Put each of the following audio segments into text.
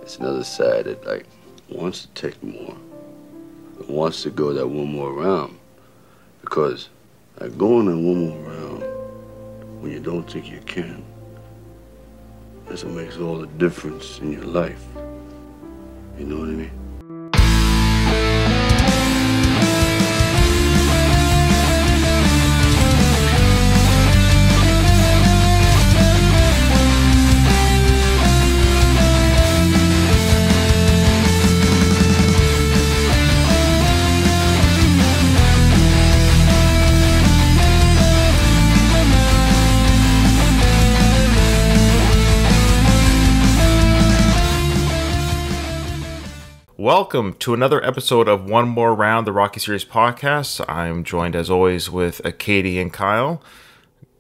it's another side that like wants to take more, and wants to go that one more round, because like going that one more round when you don't think you can, that's what makes all the difference in your life. You know what I mean? Welcome to another episode of One More Round, the Rocky Series podcast. I'm joined, as always, with Katie and Kyle.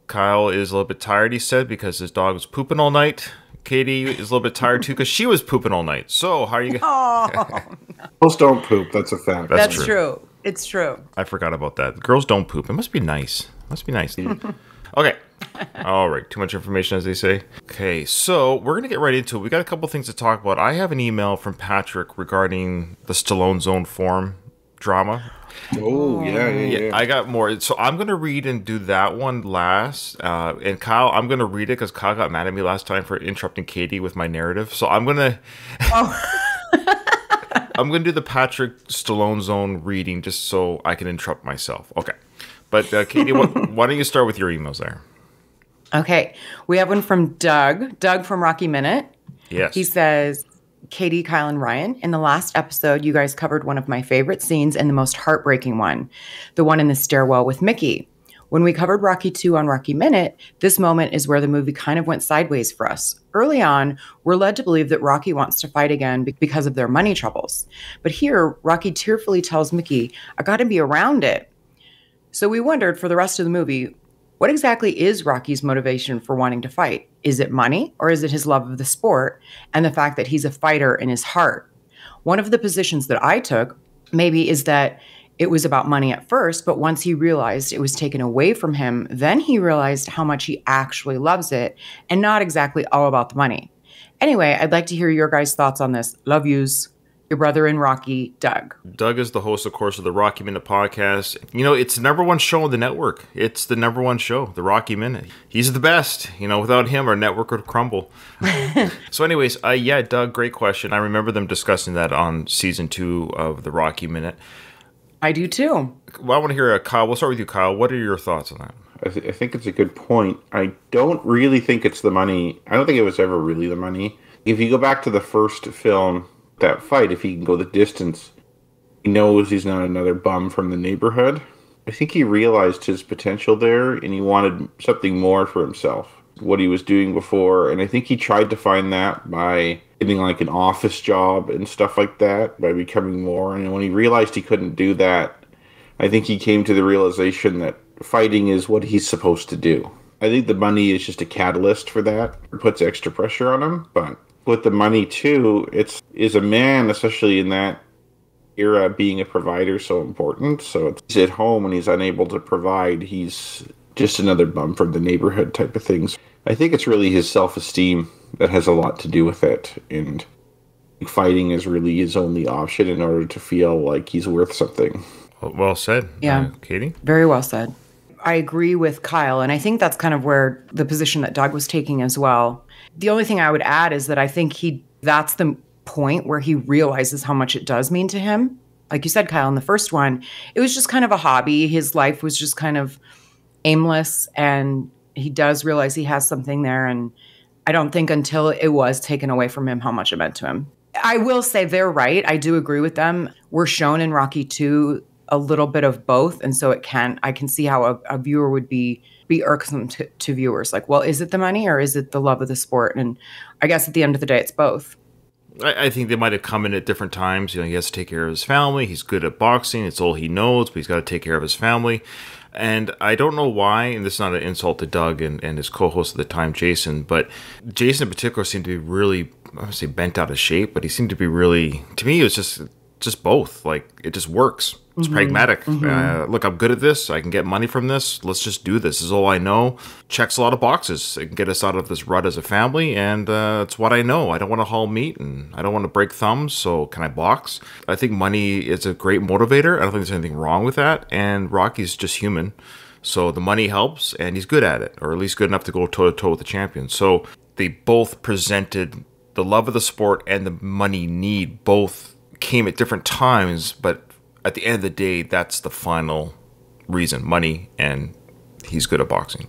Kyle is a little bit tired, he said, because his dog was pooping all night. Katie is a little bit tired, too, because she was pooping all night. So, how are you guys? Oh, Girls don't poop. That's a fact. that's true. It's true. I forgot about that. Girls don't poop. It must be nice. Okay. All right. Too much information, as they say. Okay. So we're going to get right into it. We got a couple things to talk about. I have an email from Patrick regarding the Stallone Zone Forum drama. Oh, yeah. I got more. So I'm going to read and do that one last. And Kyle, I'm going to read it because Kyle got mad at me last time for interrupting Katie with my narrative. So I'm going to... I'm going to do the Patrick Stallone Zone reading just so I can interrupt myself. Okay. But Katie, why don't you start with your emails there? Okay. We have one from Doug. Doug from Rocky Minute. Yes. He says, Katie, Kyle, and Ryan, in the last episode, you guys covered one of my favorite scenes and the most heartbreaking one, the one in the stairwell with Mickey. When we covered Rocky 2 on Rocky Minute, this moment is where the movie kind of went sideways for us. Early on, we're led to believe that Rocky wants to fight again because of their money troubles. But here, Rocky tearfully tells Mickey, I got to be around it. So we wondered for the rest of the movie, what exactly is Rocky's motivation for wanting to fight? Is it money, or is it his love of the sport and the fact that he's a fighter in his heart? One of the positions that I took maybe is that it was about money at first, but once he realized it was taken away from him, then he realized how much he actually loves it and not exactly all about the money. Anyway, I'd like to hear your guys' thoughts on this. Love yous. Your brother in Rocky, Doug. Doug is the host, of course, of the Rocky Minute podcast. You know, it's the number one show on the network. It's the number one show, the Rocky Minute. He's the best. You know, without him, our network would crumble. So anyways, yeah, Doug, great question. I remember them discussing that on season 2 of the Rocky Minute. I do too. Well, I want to hear, Kyle. We'll start with you, Kyle. What are your thoughts on that? I think it's a good point. I don't really think it's the money. I don't think it was ever really the money. If you go back to the first film, that fight, if he can go the distance, he knows he's not another bum from the neighborhood. I think he realized his potential there, and he wanted something more for himself, what he was doing before. And I think he tried to find that by getting like an office job and stuff like that, by becoming more. And when he realized he couldn't do that, I think he came to the realization that fighting is what he's supposed to do. I think the money is just a catalyst for that. It puts extra pressure on him, but with the money too, is a man, especially in that era, being a provider so important. So he's at home and he's unable to provide. He's just another bum from the neighborhood type of things. I think it's really his self-esteem that has a lot to do with it. And fighting is really his only option in order to feel like he's worth something. Well said. Yeah. Katie? Very well said. I agree with Kyle, and I think that's kind of where the position that Doug was taking as well. The only thing I would add is that I think that's the point where he realizes how much it does mean to him. Like you said, Kyle, in the first one, it was just kind of a hobby. His life was just kind of aimless, and he does realize he has something there, and I don't think until it was taken away from him how much it meant to him. I will say they're right. I do agree with them. We're shown in Rocky 2 a little bit of both, and so I can see how a viewer would be irksome to viewers. Like, well, is it the money or is it the love of the sport? And I guess at the end of the day, it's both. I think they might have come in at different times. You know, he has to take care of his family. He's good at boxing. It's all he knows, but he's got to take care of his family. And I don't know why, and this is not an insult to Doug and his co-host at the time, Jason, but Jason in particular seemed to be really, I would say bent out of shape, but he seemed to be really, to me, it was just both. Like, it just works. It's pragmatic. Look, I'm good at this. I can get money from this. Let's just do this. This is all I know. Checks a lot of boxes. It can get us out of this rut as a family, and it's what I know. I don't want to haul meat, and I don't want to break thumbs, so can I box? I think money is a great motivator. I don't think there's anything wrong with that, and Rocky's just human. So the money helps, and he's good at it, or at least good enough to go toe-to-toe with the champion. So they both presented the love of the sport and the money need. Both came at different times, but at the end of the day, that's the final reason, money, and he's good at boxing.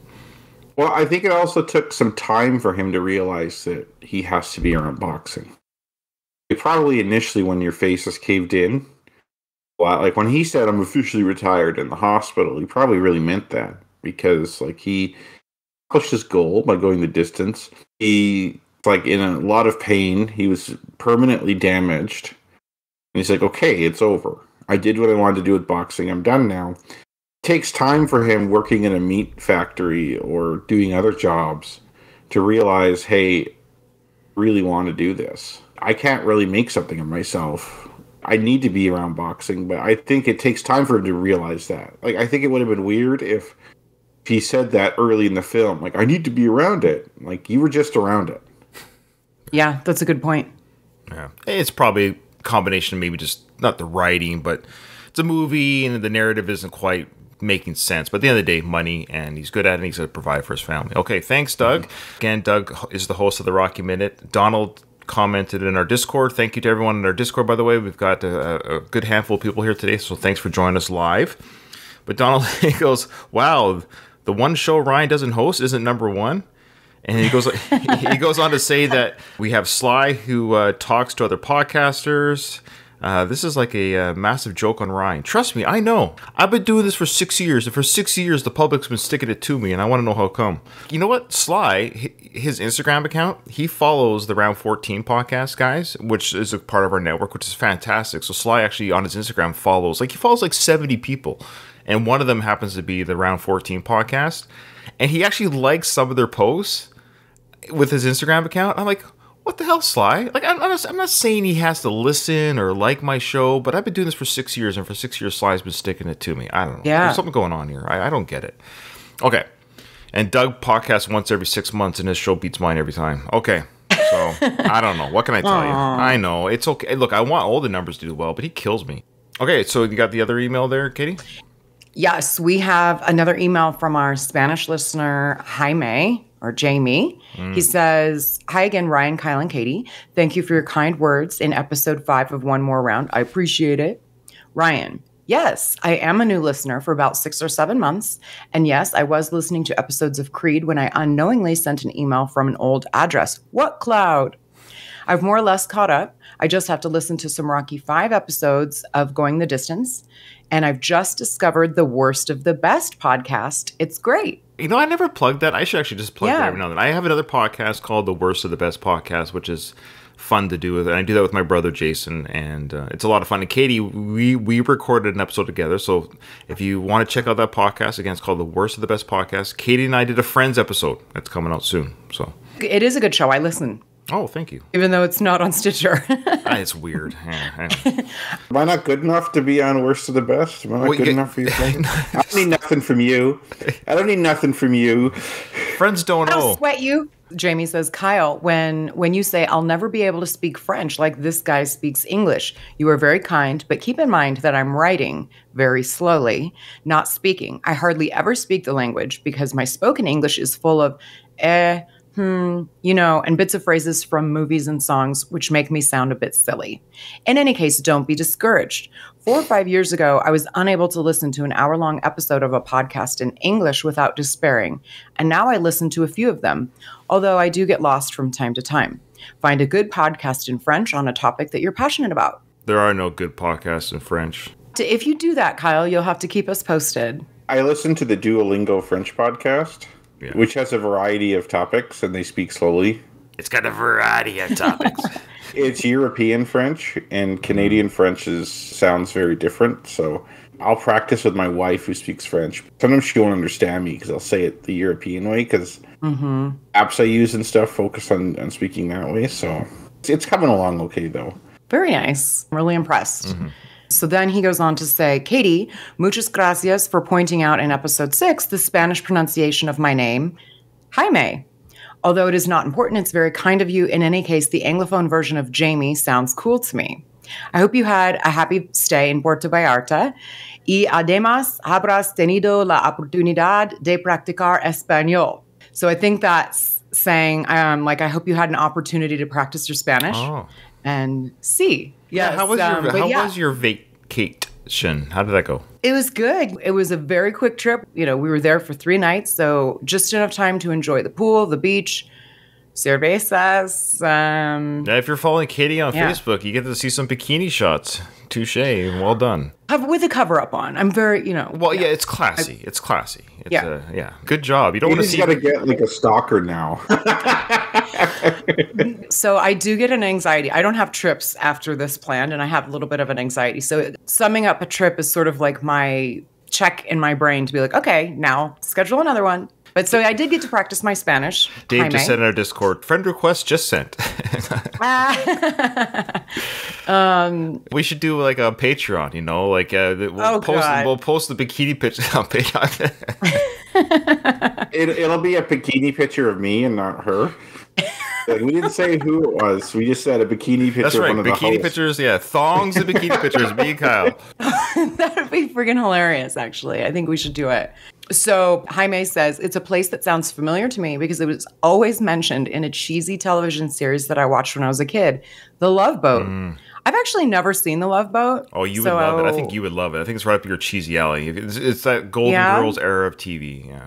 Well, I think it also took some time for him to realize that he has to be around boxing. Probably initially when your face is caved in, like when he said, I'm officially retired in the hospital, he probably really meant that because like he pushed his goal by going the distance. He like in a lot of pain. He was permanently damaged. And he's like, okay, it's over. I did what I wanted to do with boxing. I'm done now. It takes time for him working in a meat factory or doing other jobs to realize, hey, I really want to do this. I can't really make something of myself. I need to be around boxing, but I think it takes time for him to realize that. Like, I think it would have been weird if he said that early in the film. Like, I need to be around it. Like, you were just around it. Yeah, that's a good point. Yeah, it's probably a combination of maybe just not the writing, but it's a movie and the narrative isn't quite making sense. But at the end of the day, money, and he's good at it, and he's going to provide for his family. Okay, thanks, Doug. Again, Doug is the host of the Rocky Minute. Donald commented in our Discord. Thank you to everyone in our Discord, by the way. We've got a good handful of people here today, so thanks for joining us live. But Donald, he goes, wow, the one show Ryan doesn't host isn't number one. And he goes on to say that we have Sly who talks to other podcasters. This is like a massive joke on Ryan. Trust me, I know. I've been doing this for 6 years, and for 6 years, the public's been sticking it to me, and I want to know how come. You know what? Sly, his Instagram account, he follows the Round 14 podcast, guys, which is a part of our network, which is fantastic. So Sly actually on his Instagram follows like 70 people, and one of them happens to be the Round 14 podcast, and he actually likes some of their posts with his Instagram account. I'm like, what the hell, Sly? Like, I'm not saying he has to listen or like my show, but I've been doing this for 6 years, and for 6 years, Sly's been sticking it to me. I don't know. Yeah. There's something going on here. I don't get it. Okay. And Doug podcasts once every 6 months, and his show beats mine every time. Okay. So, I don't know. What can I tell you? I know. It's okay. Look, I want all the numbers to do well, but he kills me. Okay, so you got the other email there, Katie? Yes, we have another email from our Spanish listener, Jaime, or Jamie. He says, hi again, Ryan, Kyle, and Katie. Thank you for your kind words in episode 5 of One More Round. I appreciate it. Ryan, yes, I am a new listener for about 6 or 7 months. And yes, I was listening to episodes of Creed when I unknowingly sent an email from an old address. What cloud? I've more or less caught up. I just have to listen to some Rocky 5 episodes of Going the Distance. And I've just discovered the Worst of the Best podcast. It's great. You know, I never plugged that. I should actually just plug that every now and then. I have another podcast called The Worst of the Best Podcast, which is fun to do with. And I do that with my brother, Jason, and it's a lot of fun. And Katie, we recorded an episode together. So if you want to check out that podcast, again, it's called The Worst of the Best Podcast. Katie and I did a Friends episode that's coming out soon. So it is a good show. I listen. Oh, thank you. Even though it's not on Stitcher. It's weird. Am I not good enough to be on Worst of the Best? Am I not good enough for you? I don't need nothing from you. I don't need nothing from you. Friends don't know. I'll sweat you. Jamie says, Kyle, when you say I'll never be able to speak French like this guy speaks English, you are very kind, but keep in mind that I'm writing very slowly, not speaking. I hardly ever speak the language because my spoken English is full of and bits of phrases from movies and songs, which make me sound a bit silly. In any case, don't be discouraged. 4 or 5 years ago, I was unable to listen to an hour-long episode of a podcast in English without despairing, and now I listen to a few of them, although I do get lost from time to time. Find a good podcast in French on a topic that you're passionate about. There are no good podcasts in French. If you do that, Kyle, you'll have to keep us posted. I listen to the Duolingo French podcast. Yeah. Which has a variety of topics, and they speak slowly. It's got a variety of topics. It's European French, and Canadian French sounds very different. So I'll practice with my wife who speaks French. Sometimes she won't understand me because I'll say it the European way because apps I use and stuff focus on speaking that way. So it's coming along okay, though. Very nice. I'm really impressed. So then he goes on to say, Katie, muchas gracias for pointing out in episode 6 the Spanish pronunciation of my name, Jaime. Although it is not important, it's very kind of you. In any case, the Anglophone version of Jamie sounds cool to me. I hope you had a happy stay in Puerto Vallarta. Y además habrás tenido la oportunidad de practicar español. So I think that's saying, I hope you had an opportunity to practice your Spanish. Oh. And see. Yes, How was your vacation? How did that go? It was good. It was a very quick trip. We were there for 3 nights, so just enough time to enjoy the pool, the beach, cervezas. If you're following Katie on Facebook, you get to see some bikini shots. Touche. Well done. With a cover up on. I'm very, Well, yeah, it's classy. It's classy. It's, Good job. You don't want to see. You got to get like a stalker now. So I do get an anxiety. I don't have trips after this planned, and I have a little bit of an anxiety. So summing up a trip is sort of like my check in my brain to be like, okay, now schedule another one. But so I did get to practice my Spanish. Dave Jaime. just sent in our Discord. Friend request just sent. We should do like a Patreon, we'll post the bikini picture on Patreon. It'll be a bikini picture of me and not her. Like, we didn't say who it was. We just said a bikini picture. That's right. Of one of Bikini pictures, thongs and bikini pictures. Me and Kyle. That would be freaking hilarious, actually. I think we should do it. So Jaime says, it's a place that sounds familiar to me because it was always mentioned in a cheesy television series that I watched when I was a kid, The Love Boat. I've actually never seen The Love Boat. Oh, you would love it. I think you would love it. I think it's right up your cheesy alley. It's that Golden Girls era of TV. Yeah.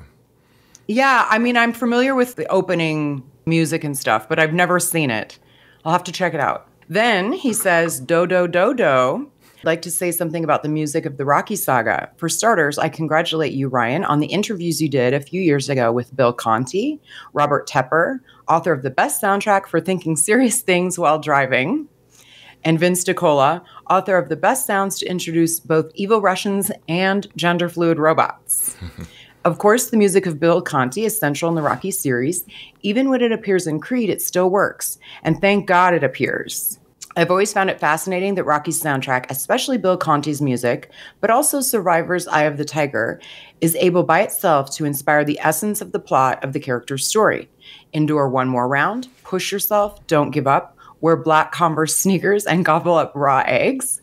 Yeah, I mean, I'm familiar with the opening music and stuff, but I've never seen it. I'll have to check it out. Then he says, do, do, do, do. I'd like to say something about the music of the Rocky saga. For starters, I congratulate you, Ryan, on the interviews you did a few years ago with Bill Conti, Robert Tepper, author of the best soundtrack for thinking serious things while driving, and Vince DiCola, author of the best sounds to introduce both evil Russians and gender-fluid robots. Of course, the music of Bill Conti is central in the Rocky series. Even when it appears in Creed, it still works. And thank God it appears. I've always found it fascinating that Rocky's soundtrack, especially Bill Conti's music, but also Survivor's Eye of the Tiger, is able by itself to inspire the essence of the plot of the character's story. Endure one more round, push yourself, don't give up, wear black Converse sneakers, and gobble up raw eggs.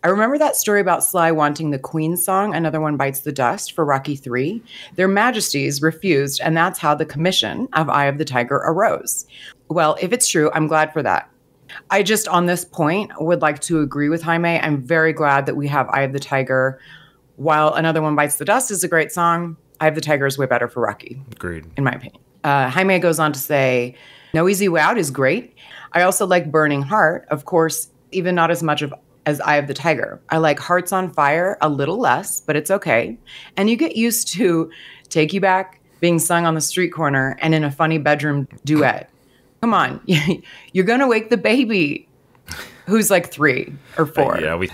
I remember that story about Sly wanting the Queen song, Another One Bites the Dust, for Rocky III. Their Majesties refused, and that's how the commission of Eye of the Tiger arose. Well, if it's true, I'm glad for that. I just, on this point, would like to agree with Jaime. I'm very glad that we have Eye of the Tiger. While Another One Bites the Dust is a great song, Eye of the Tiger is way better for Rocky. Agreed. In my opinion. Jaime goes on to say, No Easy Way Out is great. I also like Burning Heart, of course, even not as much as Eye of the Tiger. I like Hearts on Fire a little less, but it's okay. And you get used to Take You Back being sung on the street corner and in a funny bedroom duet. Come on, you're going to wake the baby who's like 3 or 4.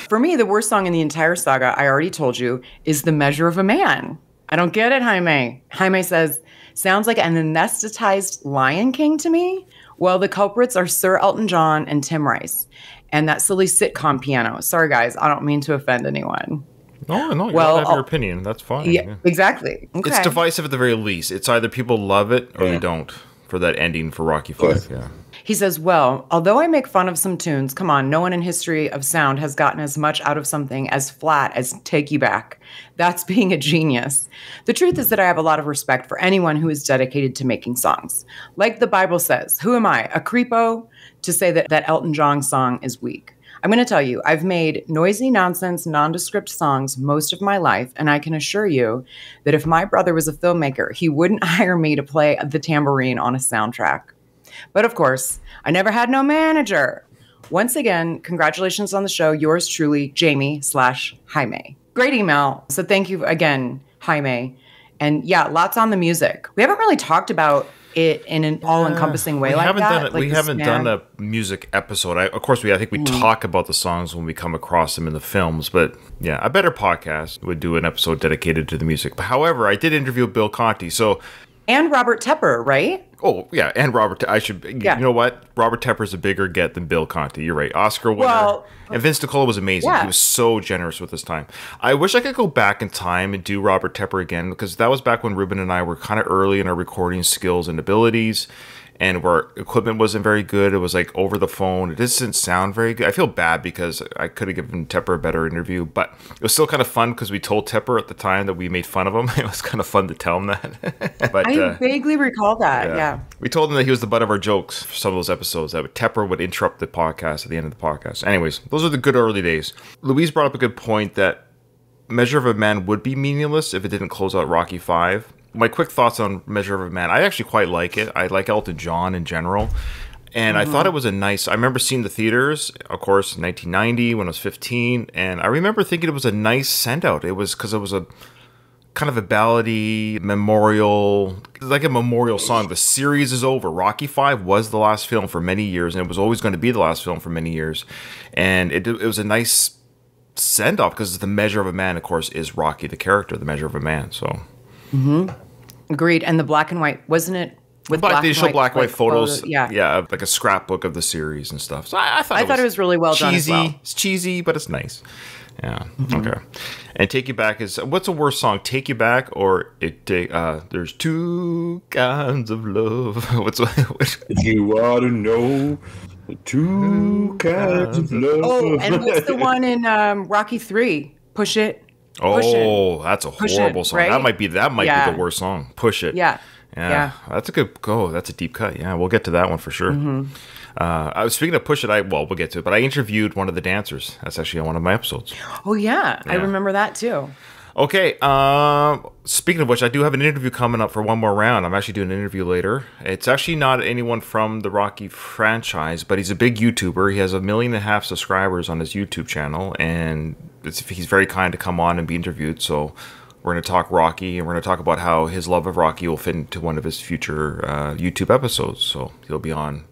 For me, the worst song in the entire saga, I already told you, is The Measure of a Man. I don't get it, Jaime. Jaime says, sounds like an anesthetized Lion King to me. Well, the culprits are Sir Elton John and Tim Rice. And that silly sitcom piano. Sorry, guys, I don't mean to offend anyone. No, you have your opinion. That's fine. Yeah, exactly. Okay. It's divisive at the very least. It's either people love it or they don't for that ending for Rocky V. Yeah. He says, well, although I make fun of some tunes, come on, no one in history of sound has gotten as much out of something as flat as Take You Back. That's being a genius. The truth is that I have a lot of respect for anyone who is dedicated to making songs. Like the Bible says, who am I, a creepo, to say that Elton John song is weak? I'm going to tell you, I've made noisy nonsense, nondescript songs most of my life, and I can assure you that if my brother was a filmmaker, he wouldn't hire me to play the tambourine on a soundtrack. But of course, I never had no manager. Once again, congratulations on the show. Yours truly, Jamie/Jaime. Great email. So thank you again, Jaime. And yeah, lots on the music. We haven't really talked about it in an all-encompassing way like that. We haven't done a music episode. I think we talk about the songs when we come across them in the films. But yeah, a better podcast would do an episode dedicated to the music. But however, I did interview Bill Conti. So And Robert Tepper, right? Oh, yeah, and Robert, Yeah. you know what? Robert Tepper's a bigger get than Bill Conti. You're right. Oscar winner. Well, and Vince Nicola was amazing. yeah. He was so generous with his time. I wish I could go back in time and do Robert Tepper again, because that was back when Ruben and I were kind of early in our recording skills and abilities, and our equipment wasn't very good. It was like over the phone. It just didn't sound very good. I feel bad because I could have given Tepper a better interview, but it was still kind of fun because we told Tepper at the time that we made fun of him. It was kind of fun to tell him that. But I vaguely recall that. Yeah. we told him that he was the butt of our jokes for some of those episodes, that Tepper would interrupt the podcast at the end of the podcast. Anyways, those are the good early days. Louise brought up a good point that Measure of a Man would be meaningless if it didn't close out Rocky 5. My quick thoughts on Measure of a Man. I actually quite like it. I like Elton John in general. And I thought it was I remember seeing the theaters, of course, in 1990 when I was 15. And I remember thinking it was a nice send-out. It was because it was a kind of a ballady memorial, like a memorial song. The series is over. Rocky 5 was the last film for many years, and it was always going to be the last film for many years. And it was a nice send-off because the Measure of a Man, of course, is Rocky, the character, the Measure of a Man. So... Agreed. And the black and white, wasn't it? With they show black and white photos. Yeah. Like a scrapbook of the series and stuff. So I thought it was really well done as cheesy. well. It's cheesy, but it's nice. Yeah. Okay. And Take You Back is, what's a worse song? Take You Back or There's Two Kinds of Love. If you want to know the two kinds of love. Oh, and what's the one in Rocky 3? Push It. Oh, that's a horrible song. Right? That might be the worst song. Push It. Yeah. That's a good go. That's a deep cut. Yeah, we'll get to that one for sure. I was speaking of Push It. We'll get to it, but I interviewed one of the dancers. That's actually on one of my episodes. Oh yeah. I remember that too. Okay. Speaking of which, I do have an interview coming up for one more round. I'm actually doing an interview later. It's actually not anyone from the Rocky franchise, but he's a big YouTuber. He has 1.5 million subscribers on his YouTube channel, and he's very kind to come on and be interviewed. So we're going to talk Rocky, and we're going to talk about how his love of Rocky will fit into one of his future YouTube episodes. So he'll be on.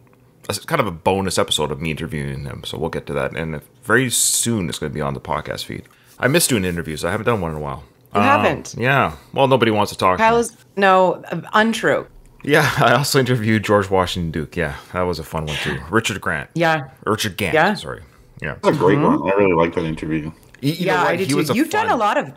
It's kind of a bonus episode of me interviewing him. So we'll get to that, and very soon it's going to be on the podcast feed. I miss doing interviews. I haven't done one in a while. You haven't? Yeah. Well, nobody wants to talk. Untrue. Yeah, I also interviewed George Washington Duke. Yeah, that was a fun one too. Richard Grant. Yeah. Richard Gant. Yeah. Sorry. Yeah. That's a great one. I really like that interview. I did too. You've done a lot of...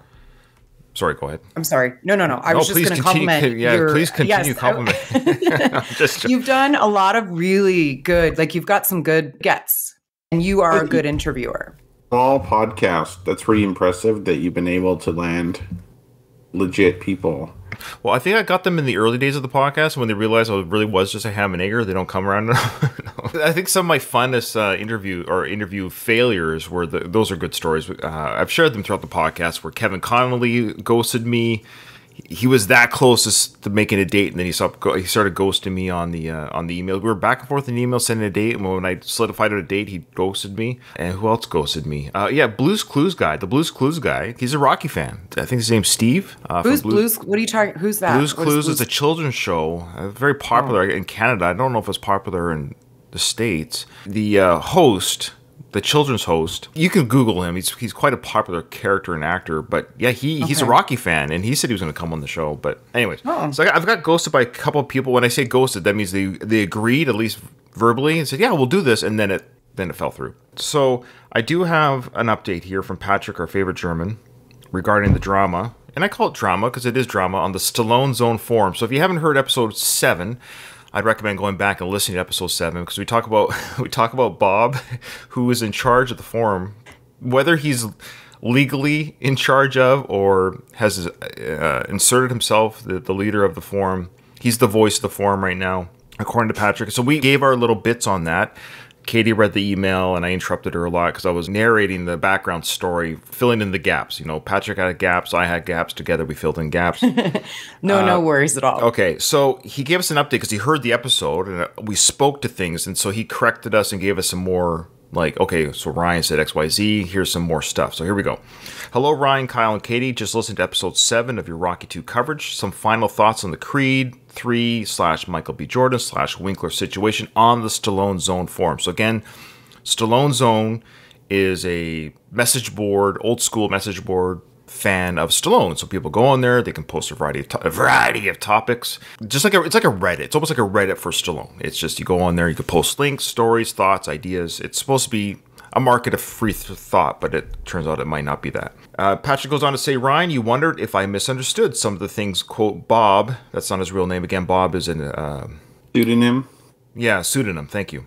Sorry, go ahead. I'm sorry. No. I was just going to compliment please continue complimenting. You've done a lot of really good, you've got some good gets, and you are a good interviewer. Small podcast. That's pretty impressive that you've been able to land legit people. Well, I think I got them in the early days of the podcast when they realized I really was just a ham and egger. They don't come around. No. I think some of my funnest interview failures were those are good stories. I've shared them throughout the podcast where Kevin Connolly ghosted me. He was that closest to making a date, and then he started ghosting me on the email. We were back and forth in email, sending a date, and when I solidified a date, he ghosted me. And who else ghosted me? Blues Clues guy. The Blues Clues guy. He's a Rocky fan. I think his name's Steve. Who's Blues? What are you talking? Who's that? Blues Clues is a children's show, very popular in Canada. I don't know if it's popular in the States. The host. The children's host, you can Google him. He's quite a popular character and actor, but yeah, he's a Rocky fan, and he said he was going to come on the show. But anyways, so I've got ghosted by a couple of people. When I say ghosted, that means they agreed, at least verbally, and said, yeah, we'll do this, and then it fell through. So I do have an update here from Patrick, our favorite German, regarding the drama, and I call it drama because it is drama, on the Stallone Zone forum. So if you haven't heard episode 7, I'd recommend going back and listening to episode 7 because we talk about Bob, who is in charge of the forum, whether he's legally in charge of or has inserted himself, the leader of the forum. He's the voice of the forum right now, according to Patrick. So we gave our little bits on that. Katie read the email, and I interrupted her a lot because I was narrating the background story, filling in the gaps. Patrick had gaps, I had gaps. Together, we filled in gaps. No worries at all. Okay, so he gave us an update because he heard the episode, and we spoke to things, and so he corrected us and gave us some more, okay, so Ryan said XYZ, here's some more stuff. So here we go. Hello, Ryan, Kyle, and Katie. Just listened to episode 7 of your Rocky 2 coverage. Some final thoughts on the Creed 3/Michael B. Jordan/Winkler situation on the Stallone Zone forum. So again, Stallone Zone is a message board, old school message board fan of Stallone. So people go on there, they can post a variety of topics. Just like it's like a Reddit. It's almost like a Reddit for Stallone. It's just you go on there, you can post links, stories, thoughts, ideas. It's supposed to be a market of free thought, but it turns out it might not be that. Patrick goes on to say, Ryan, you wondered if I misunderstood some of the things, quote, Bob, that's not his real name. Again, Bob is an... pseudonym? Yeah, pseudonym. Thank you.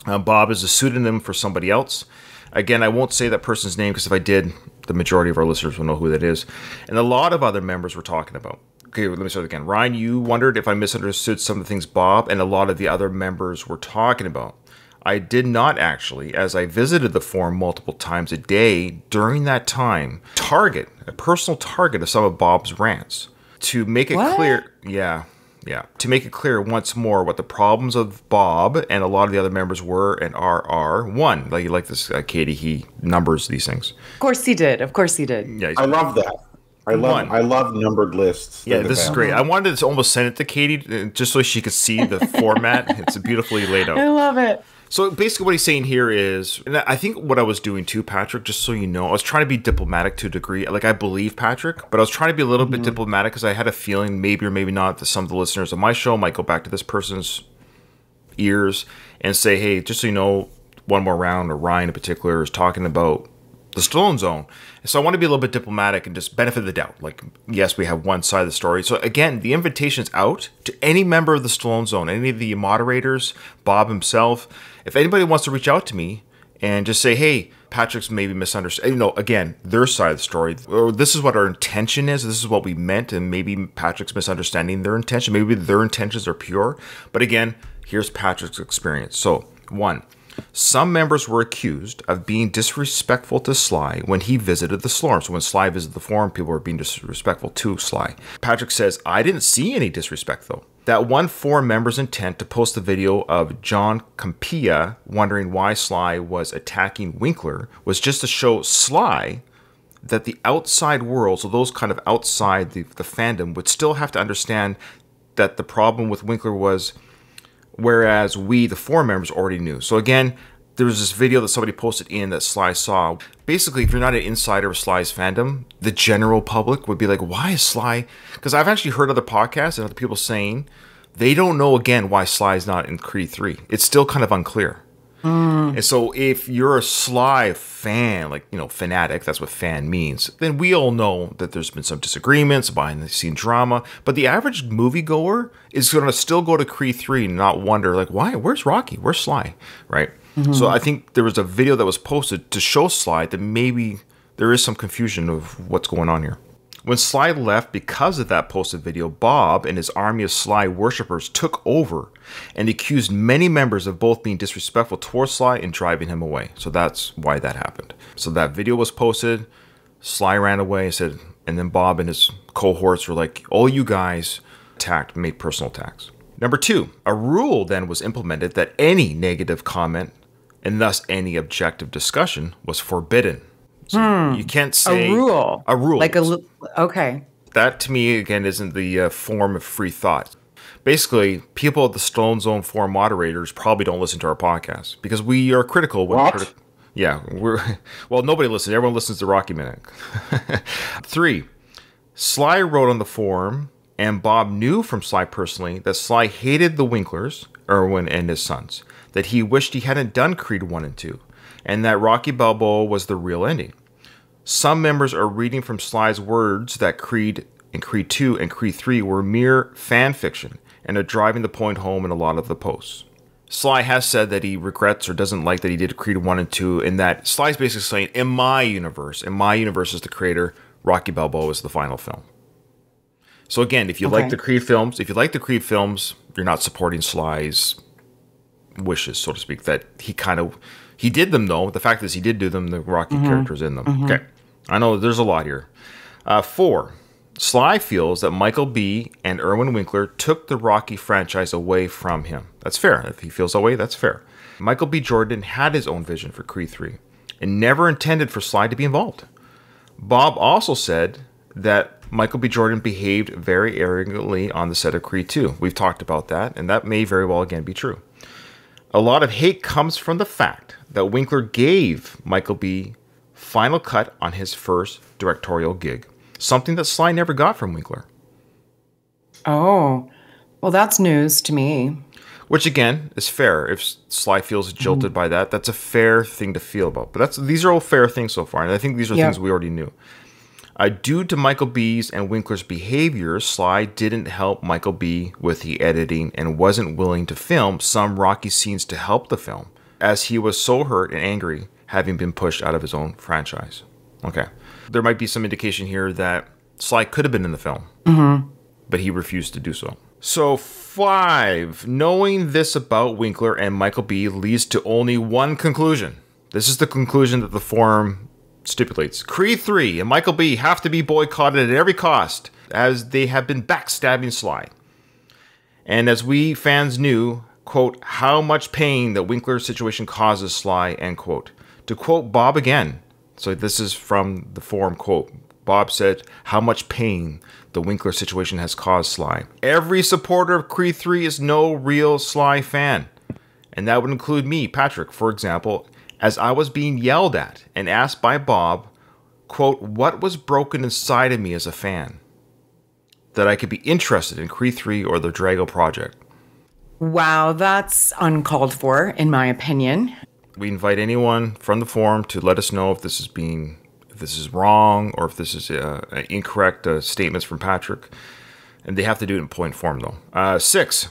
Bob is a pseudonym for somebody else. Again, I won't say that person's name because if I did, the majority of our listeners will know who that is. And a lot of other members we're talking about. Okay, let me start again. Ryan, you wondered if I misunderstood some of the things Bob and a lot of the other members were talking about. I did not actually, as I visited the forum multiple times a day during that time, target a personal target of some of Bob's rants. To make it clear, to make it clear once more what the problems of Bob and a lot of the other members were and are. One, like this, Katie, he numbers these things. Of course he did. Yeah, I love that. I love numbered lists. Yeah, this is great. I wanted to almost send it to Katie just so she could see the format. It's beautifully laid out. I love it. So basically what he's saying here is, and I think what I was doing too, Patrick, just so you know, I was trying to be diplomatic to a degree. Like, I believe Patrick, but I was trying to be a little bit diplomatic because I had a feeling maybe or maybe not that some of the listeners of my show might go back to this person's ears and say, hey, just so you know, one more round, or Ryan in particular is talking about the Stallone Zone. So I want to be a little bit diplomatic and just benefit the doubt. Like, yes, we have one side of the story. So again, the invitation's out to any member of the Stallone Zone, any of the moderators, Bob himself. If anybody wants to reach out to me and just say, hey, Patrick's maybe misunderstood, you know, again, their side of the story, or this is what our intention is, this is what we meant, and maybe Patrick's misunderstanding their intention. Maybe their intentions are pure. But again, here's Patrick's experience. So, one, some members were accused of being disrespectful to Sly when he visited the forum. So when Sly visited the forum, people were being disrespectful to Sly. Patrick says, I didn't see any disrespect, though. That one forum member's intent to post the video of John Campia wondering why Sly was attacking Winkler was just to show Sly that the outside world, so those kind of outside the fandom, would still have to understand that the problem with Winkler was, whereas we, the forum members, already knew. So again, there was this video that somebody posted in that Sly saw. Basically, if you're not an insider of Sly's fandom, the general public would be like, why is Sly? Because I've actually heard other podcasts and other people saying they don't know, again, why Sly's not in Creed 3. It's still kind of unclear. And so if you're a Sly fan, like, you know, fanatic, that's what fan means, then we all know that there's been some disagreements, behind the scene drama, but the average moviegoer is going to still go to Creed 3 and not wonder, like, why? Where's Rocky? Where's Sly? Right? So I think there was a video that was posted to show Sly that maybe there is some confusion of what's going on here. When Sly left because of that posted video, Bob and his army of Sly worshippers took over and accused many members of both being disrespectful towards Sly and driving him away. So that's why that happened. So that video was posted, Sly ran away and said, and then Bob and his cohorts were like, all you guys made personal attacks. Number two, a rule then was implemented that any negative comment and thus any objective discussion was forbidden. So you can't say a rule. Like okay. That to me again isn't the form of free thought. Basically, people at the Stallone Zone forum moderators probably don't listen to our podcast because we are critical. Well, nobody listens. Everyone listens to Rocky Minute. 3, Sly wrote on the forum, and Bob knew from Sly personally that Sly hated the Winklers, Irwin and his sons, that he wished he hadn't done Creed 1 and 2, and that Rocky Balboa was the real ending. Some members are reading from Sly's words that Creed and Creed 2 and Creed 3 were mere fan fiction and are driving the point home in a lot of the posts. Sly has said that he regrets or doesn't like that he did Creed 1 and 2, and that Sly's basically saying, in my universe as the creator, Rocky Balboa is the final film. So again, if you like the Creed films, you're not supporting Sly's wishes, so to speak, that he did them, though. The fact is he did do them, the Rocky characters in them. Okay. I know there's a lot here. 4, Sly feels that Michael B. and Irwin Winkler took the Rocky franchise away from him. That's fair. If he feels that way, that's fair. Michael B. Jordan had his own vision for Creed 3 and never intended for Sly to be involved. Bob also said that Michael B. Jordan behaved very arrogantly on the set of Creed 2. We've talked about that, and that may very well again be true. A lot of hate comes from the fact that Winkler gave Michael B. final cut on his first directorial gig, something that Sly never got from Winkler. Oh, well, that's news to me. Which, again, is fair. If Sly feels jilted by that, that's a fair thing to feel about. But these are all fair things so far, and I think these are things we already knew. Due to Michael B's and Winkler's behavior, Sly didn't help Michael B with the editing and wasn't willing to film some Rocky scenes to help the film, as he was so hurt and angry having been pushed out of his own franchise. Okay. There might be some indication here that Sly could have been in the film, but he refused to do so. So 5, knowing this about Winkler and Michael B leads to only one conclusion. This is the conclusion that the forum stipulates. Creed 3 and Michael B have to be boycotted at every cost, as they have been backstabbing Sly. And as we fans knew, quote, how much pain the Winkler situation causes Sly, end quote. To quote Bob again, so this is from the forum quote, Bob said, how much pain the Winkler situation has caused Sly. Every supporter of Creed 3 is no real Sly fan. And that would include me, Patrick, for example, as I was being yelled at and asked by Bob, quote, what was broken inside of me as a fan that I could be interested in Creed 3 or the Drago project? Wow, that's uncalled for, in my opinion. We invite anyone from the forum to let us know if this is wrong or if this is incorrect statements from Patrick. And they have to do it in point form, though. 6,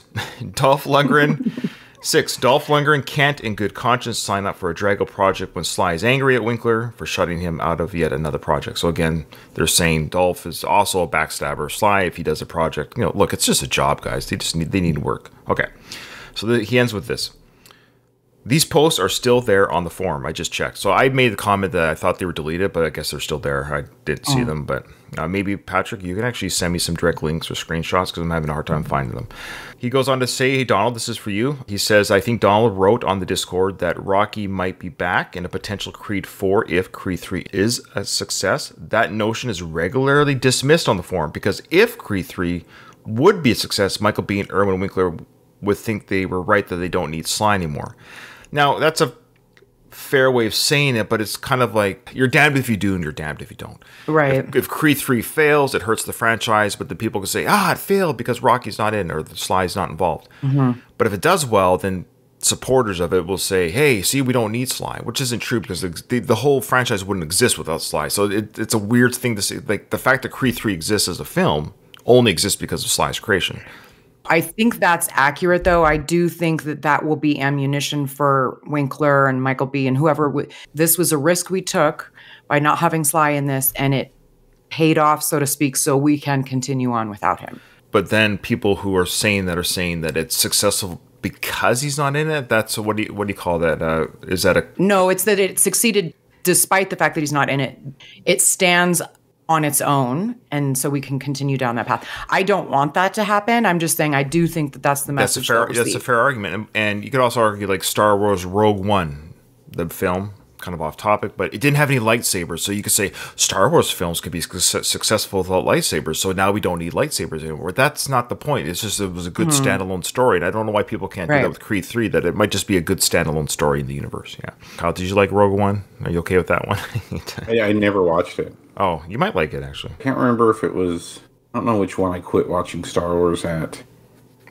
Dolph Lundgren. 6, Dolph Lundgren can't in good conscience sign up for a Drago project when Sly is angry at Winkler for shutting him out of yet another project. So again, they're saying Dolph is also a backstabber. Sly, if he does a project, look, it's just a job, guys. They need work. Okay. So he ends with this. These posts are still there on the forum. I just checked. So I made the comment that I thought they were deleted, but I guess they're still there. I didn't see them, but maybe, Patrick, you can actually send me some direct links or screenshots because I'm having a hard time finding them. He goes on to say, hey, Donald, this is for you. He says, I think Donald wrote on the Discord that Rocky might be back in a potential Creed 4 if Creed 3 is a success. That notion is regularly dismissed on the forum because if Creed 3 would be a success, Michael B. and Irwin Winkler would think they were right that they don't need Sly anymore. Now, that's a fair way of saying it, but it's kind of like you're damned if you do and you're damned if you don't. Right. If Creed 3 fails, it hurts the franchise, but the people can say, it failed because Rocky's not in or the Sly's not involved. Mm-hmm. But if it does well, then supporters of it will say, hey, see, we don't need Sly, which isn't true because the whole franchise wouldn't exist without Sly. So it's a weird thing to say. Like the fact that Creed 3 exists as a film only exists because of Sly's creation. I think that's accurate, though. I do think that will be ammunition for Winkler and Michael B. and whoever. This was a risk we took by not having Sly in this, and it paid off, so to speak, so we can continue on without him. But then people who are saying that it's successful because he's not in it. That's what do you call that? Is that a No? It's that it succeeded despite the fact that he's not in it. It stands on its own, and so we can continue down that path. I don't want that to happen. I'm just saying I do think that that's the message. That's a fair argument. And you could also argue like Star Wars Rogue One, the film, kind of off topic, but it didn't have any lightsabers. So you could say Star Wars films could be successful without lightsabers, so now we don't need lightsabers anymore. That's not the point. It's just it was a good standalone story, and I don't know why people can't do that with Creed 3, that it might just be a good standalone story in the universe. Yeah. Kyle, did you like Rogue One? Are you okay with that one? I never watched it. Oh, you might like it, actually. I can't remember if it was... I don't know which one I quit watching Star Wars at.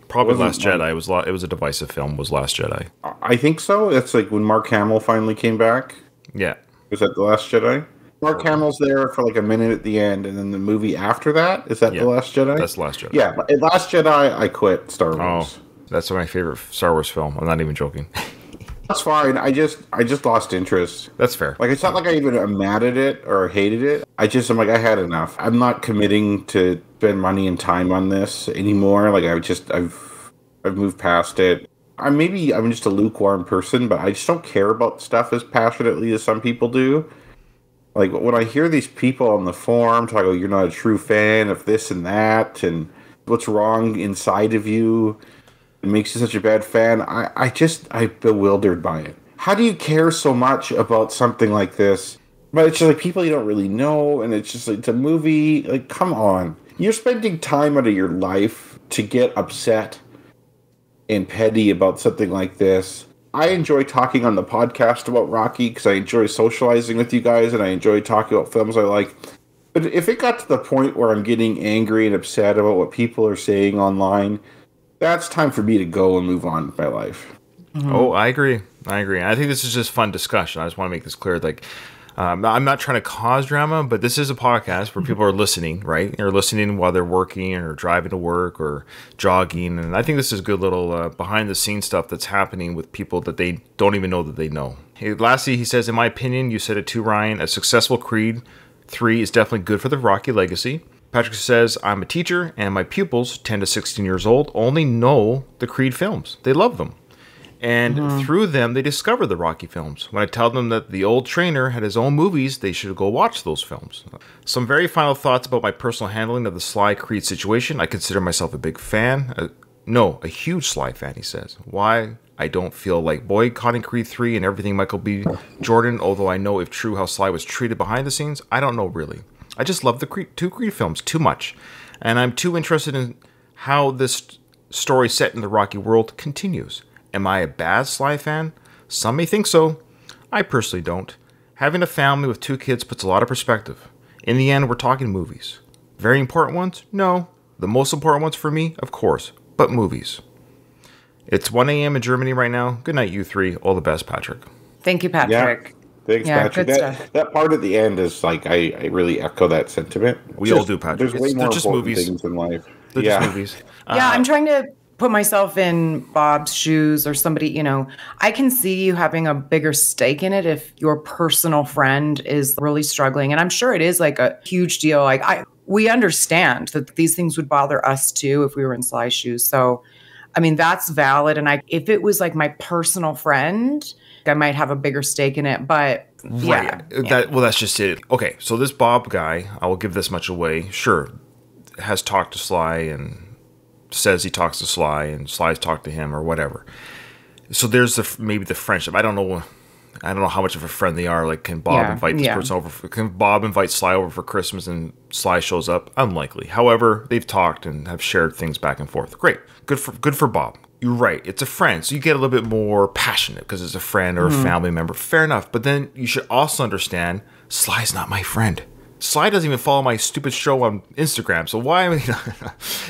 Probably Last Jedi. It was a divisive film, was Last Jedi. I think so. That's like when Mark Hamill finally came back. Yeah. Was that The Last Jedi? Mark Hamill's there for like a minute at the end, and then the movie after that, is that The Last Jedi? That's Last Jedi. Yeah, but at Last Jedi, I quit Star Wars. Oh, that's my favorite Star Wars film. I'm not even joking. That's fine. I just lost interest. That's fair. Like, it's not like I even am mad at it or hated it. I'm like, I had enough. I'm not committing to spend money and time on this anymore. Like, I've moved past it. I'm just a lukewarm person, but I just don't care about stuff as passionately as some people do. Like, when I hear these people on the forum talk, oh, you're not a true fan of this and that, and what's wrong inside of you, it makes you such a bad fan, I'm bewildered by it. How do you care so much about something like this? But it's just like people you don't really know, and it's just like, it's a movie. Like, come on. You're spending time out of your life to get upset and petty about something like this. I enjoy talking on the podcast about Rocky because I enjoy socializing with you guys and I enjoy talking about films I like. But if it got to the point where I'm getting angry and upset about what people are saying online, that's time for me to go and move on with my life. Mm-hmm. Oh, I agree. I think this is just fun discussion. I just want to make this clear. Like, I'm not trying to cause drama, but this is a podcast where people are listening, right? They're listening while they're working or driving to work or jogging. And I think this is good little behind-the-scenes stuff that's happening with people that they don't even know that they know. Hey, lastly, he says, in my opinion, you said it too, Ryan, a successful Creed 3 is definitely good for the Rocky legacy. Patrick says, I'm a teacher, and my pupils, 10 to 16 years old, only know the Creed films. They love them. And through them, they discover the Rocky films. When I tell them that the old trainer had his own movies, they should go watch those films. Some very final thoughts about my personal handling of the Sly Creed situation. I consider myself a big fan. A huge Sly fan, he says. Why? I don't feel like boycotting Creed 3 and everything Michael B. Jordan, although I know if true how Sly was treated behind the scenes, I don't know really. I just love the two Creed films too much. And I'm too interested in how this story set in the Rocky world continues. Am I a bad Sly fan? Some may think so. I personally don't. Having a family with 2 kids puts a lot of perspective. In the end, we're talking movies. Very important ones? No. The most important ones for me? Of course. But movies. It's 1 a.m. in Germany right now. Good night, you 3. All the best, Patrick. Thank you, Patrick. Yeah. Thanks, Patrick. That part at the end is like, I really echo that sentiment. We all do, Patrick. There's way more important things in life. They're just movies. I'm trying to put myself in Bob's shoes or somebody, I can see you having a bigger stake in it if your personal friend is really struggling. And I'm sure it is like a huge deal. Like we understand that these things would bother us too if we were in Sly's shoes. So, I mean, that's valid. And if it was like my personal friend, I might have a bigger stake in it. But yeah. Well, that's just it. Okay, so this Bob guy, I will give this much away. Sure, has talked to Sly and says he talks to Sly and Sly's talked to him or whatever. So there's maybe the friendship. I don't know how much of a friend they are. Like, can Bob invite this person over? Can Bob invite Sly over for Christmas and Sly shows up? Unlikely. However, they've talked and have shared things back and forth. Great. Good for Bob. You're right. It's a friend. So you get a little bit more passionate because it's a friend or a family member. Fair enough. But then you should also understand Sly's not my friend. Sly doesn't even follow my stupid show on Instagram. So why?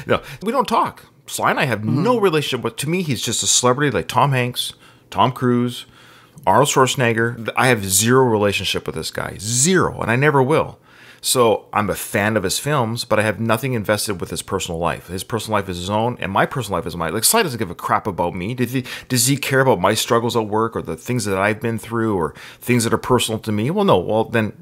No, we don't talk. Sly and I have no relationship. But to me, he's just a celebrity like Tom Hanks, Tom Cruise, Arnold Schwarzenegger. I have zero relationship with this guy. Zero. And I never will. So I'm a fan of his films, but I have nothing invested with his personal life. His personal life is his own, and my personal life is mine. Like, Sly doesn't give a crap about me. Does he care about my struggles at work or the things that I've been through or things that are personal to me? Well, no. Well, then,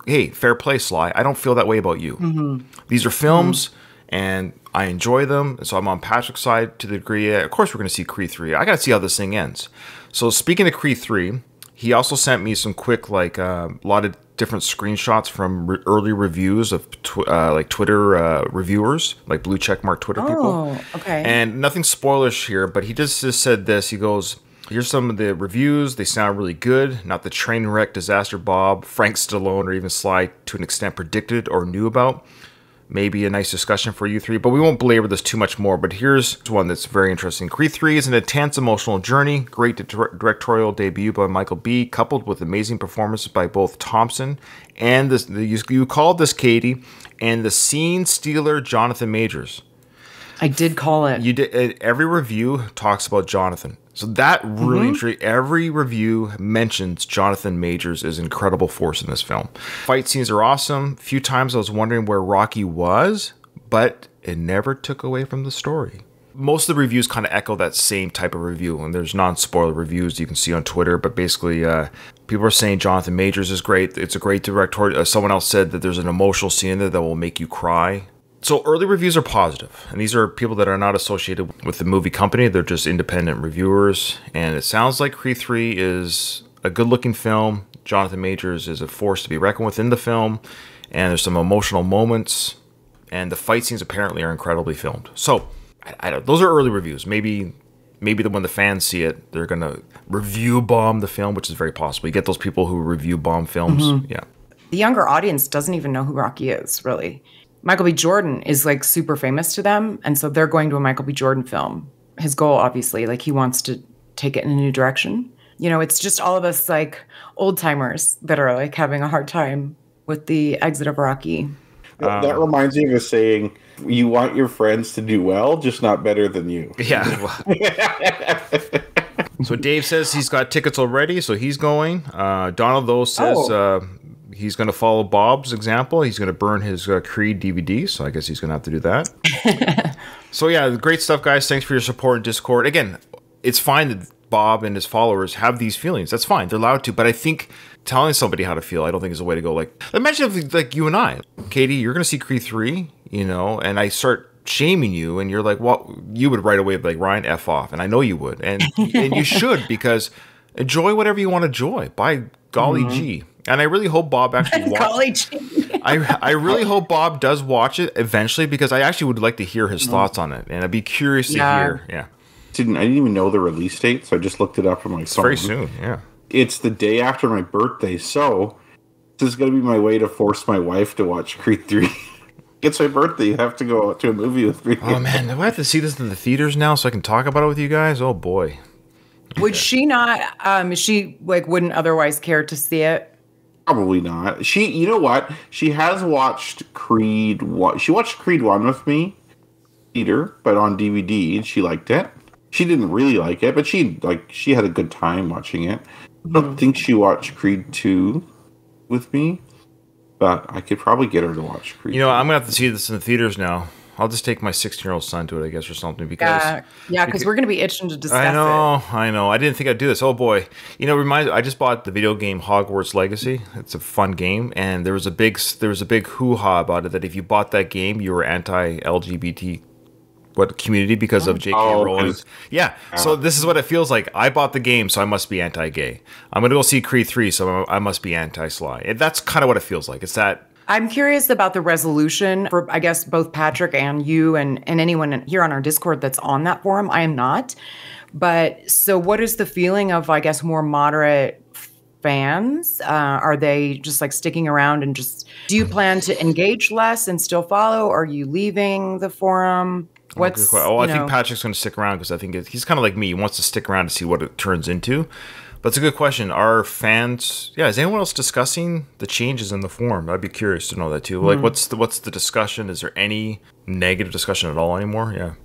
hey, fair play, Sly. I don't feel that way about you. These are films, and I enjoy them. So I'm on Patrick's side to the degree. Of course, we're going to see Creed 3. I got to see how this thing ends. So speaking of Creed 3, he also sent me some quick, lot of different screenshots from early reviews of Twitter reviewers, like blue checkmark Twitter people. Oh, okay. And nothing spoilerish here, but he just said this. He goes, here's some of the reviews. They sound really good. Not the train wreck disaster Bob, Frank Stallone, or even Sly to an extent predicted or knew about. Maybe a nice discussion for you 3, but we won't belabor this too much more. But here's one that's very interesting. Creed 3 is an intense emotional journey. Great directorial debut by Michael B., coupled with amazing performances by both Thompson and you called this, Katie, and the scene stealer Jonathan Majors. I did call it. You did. Every review talks about Jonathan. So that really intrigued. Every review mentions Jonathan Majors as an incredible force in this film. Fight scenes are awesome. Few times I was wondering where Rocky was, but it never took away from the story. Most of the reviews kind of echo that same type of review, and there's non-spoiler reviews you can see on Twitter, but basically people are saying Jonathan Majors is great. It's a great director. Someone else said that there's an emotional scene in there that will make you cry. So early reviews are positive, and these are people that are not associated with the movie company. They're just independent reviewers, and it sounds like Creed 3 is a good-looking film. Jonathan Majors is a force to be reckoned with in the film, and there's some emotional moments, and the fight scenes apparently are incredibly filmed. So I don't. Those are early reviews. Maybe when the fans see it, they're going to review bomb the film, which is very possible. You get those people who review bomb films. Yeah. The younger audience doesn't even know who Rocky is, really. Michael B. Jordan is like super famous to them, and so they're going to a Michael B. Jordan film. His goal, obviously, like he wants to take it in a new direction. it's just all of us like old timers that are like having a hard time with the exit of Rocky. That reminds me of a saying, you want your friends to do well, just not better than you. Yeah. So Dave says he's got tickets already, so he's going. Donald, though, says he's going to follow Bob's example. He's going to burn his Creed DVD, so I guess he's going to have to do that. So, yeah, great stuff, guys. Thanks for your support in Discord. Again, it's fine that Bob and his followers have these feelings. That's fine. They're allowed to. But I think telling somebody how to feel, I don't think is a way to go. Like, imagine if, like, you and I, Katie, you're going to see Creed 3, and I start shaming you, and you're like, well, you would right away be like, Ryan, F off. And I know you would. And you should, because enjoy whatever you want to enjoy. By golly gee. And I really hope Bob actually watches. I really hope Bob does watch it eventually, because I actually would like to hear his thoughts on it. And I'd be curious to hear. Yeah. I didn't even know the release date, so I just looked it up on my phone. Very soon, yeah. It's the day after my birthday, so this is going to be my way to force my wife to watch Creed 3. It's my birthday. You have to go to a movie with me. Oh, man. Do I have to see this in the theaters now so I can talk about it with you guys? Oh, boy. Would she not, she like wouldn't otherwise care to see it? Probably not. You know what? She has watched Creed 1. She watched Creed 1 with me, Peter, but on DVD, and she liked it. She didn't really like it, but she had a good time watching it. I don't think she watched Creed 2 with me, but I could probably get her to watch Creed 2. I'm going to have to see this in the theaters now. I'll just take my 16-year-old son to it, I guess, or something. Because because we're going to be itching to discuss it. I know. I didn't think I'd do this. Oh, boy. I just bought the video game Hogwarts Legacy. It's a fun game, and there was a big hoo-ha about it that if you bought that game, you were anti-LGBT community because of J.K. Rowling. Yeah. So this is what it feels like. I bought the game, so I must be anti-gay. I'm going to go see Creed 3, so I must be anti-Sly. And that's kind of what it feels like. It's that... I'm curious about the resolution for, I guess, both Patrick and you and anyone here on our Discord that's on that forum. I am not. But so what is the feeling of, I guess, more moderate fans? Are they just like sticking around and just, do you plan to engage less and still follow? Or are you leaving the forum? I think Patrick's going to stick around because I think he's kind of like me. He wants to stick around to see what it turns into. But it's a good question. Are fans... Yeah, is anyone else discussing the changes in the forum? I'd be curious to know that too. Like, what's the discussion? Is there any negative discussion at all anymore? Yeah.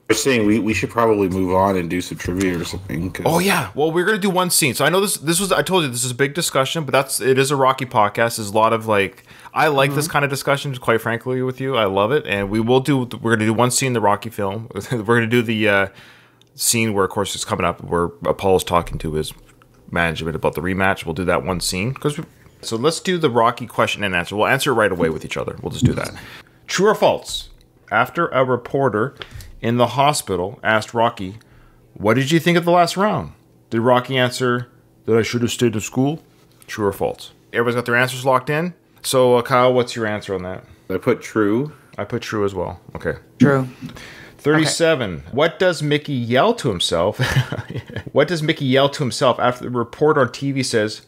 We're saying we should probably move on and do some trivia or something. Oh, yeah. Well, we're going to do one scene. So I know this was... I told you this is a big discussion, but it is a Rocky podcast. There's a lot of like... I like this kind of discussion, quite frankly, with you. I love it. And we're going to do one scene in the Rocky film. We're going to do the scene where, of course, it's coming up where Apollo's talking to his management about the rematch. We'll do that one scene. So let's do the Rocky question and answer. We'll answer it right away with each other. We'll just do that. True or false? After a reporter in the hospital asked Rocky, what did you think of the last round? Did Rocky answer that I should have stayed to school? True or false? Everybody's got their answers locked in? So, Kyle, what's your answer on that? I put true. I put true as well. Okay. True. 37. Okay. What does Mickey yell to himself? What does Mickey yell to himself after the report on TV says,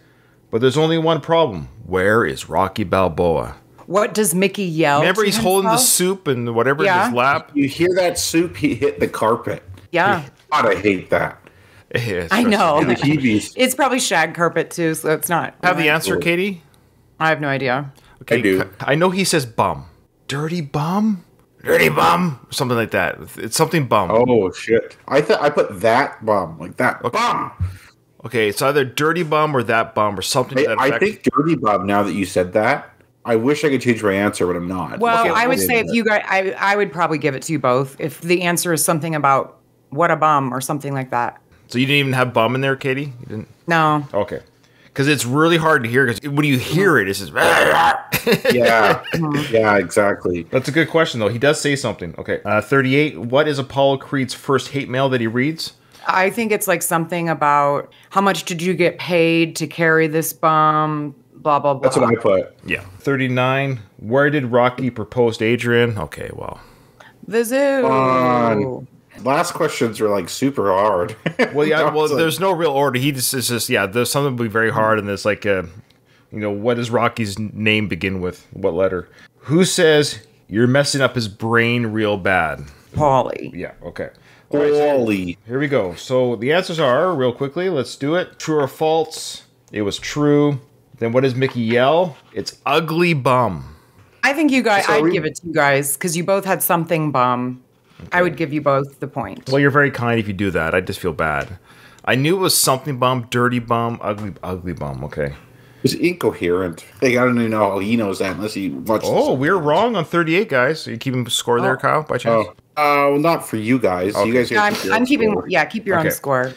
but there's only one problem. Where is Rocky Balboa? What does Mickey yell? Remember, he's himself? holding the soup and whatever in his lap. You hear that soup, he hit the carpet. Yeah. God, I hate that. I know. It's probably shag carpet too, so it's not. Have the answer, Katie? I have no idea. Okay, I do. I know he says bum. Dirty bum? Dirty bum? Something like that. It's something bum. Oh, shit. I put that bum. Like that bum. Okay, it's either dirty bum or that bum or something to that effect. I think dirty bum, now that you said that. I wish I could change my answer, but I'm not. Well, okay, I would say if you guys, I would probably give it to you both. If the answer is something about what a bum or something like that. So you didn't even have bum in there, Katie? You didn't? No. Okay. Because it's really hard to hear. Because when you hear it, it's just... Yeah. Yeah, exactly. That's a good question, though. He does say something. Okay. 38. What is Apollo Creed's first hate mail that he reads? I think it's like something about how much did you get paid to carry this bum? Blah, blah, blah. That's what I put. Yeah. 39. Where did Rocky propose to Adrian? Okay, well. The zoo. Last questions are like super hard. Well, yeah. Well, there's no real order. He just is just There's something will be very hard, and there's like what does Rocky's name begin with? What letter? Who says you're messing up his brain real bad? Paulie. Yeah. Okay. Holy. Here we go. So the answers are, real quickly, let's do it. True or false? It was true. Then what does Mickey yell? It's ugly bum. I think you guys, I'd give it to you guys because you both had something bum. Okay. I would give you both the point. Well, you're very kind if you do that. I just feel bad. I knew it was something bum, dirty bum, ugly bum. Okay. It was incoherent. Like, I don't even know how he knows that unless he watched. Oh, we're wrong on 38, guys. Are you keeping score there, Kyle, by chance? Not for you guys. Okay. You guys I'm keeping. Score. Yeah, keep your own score.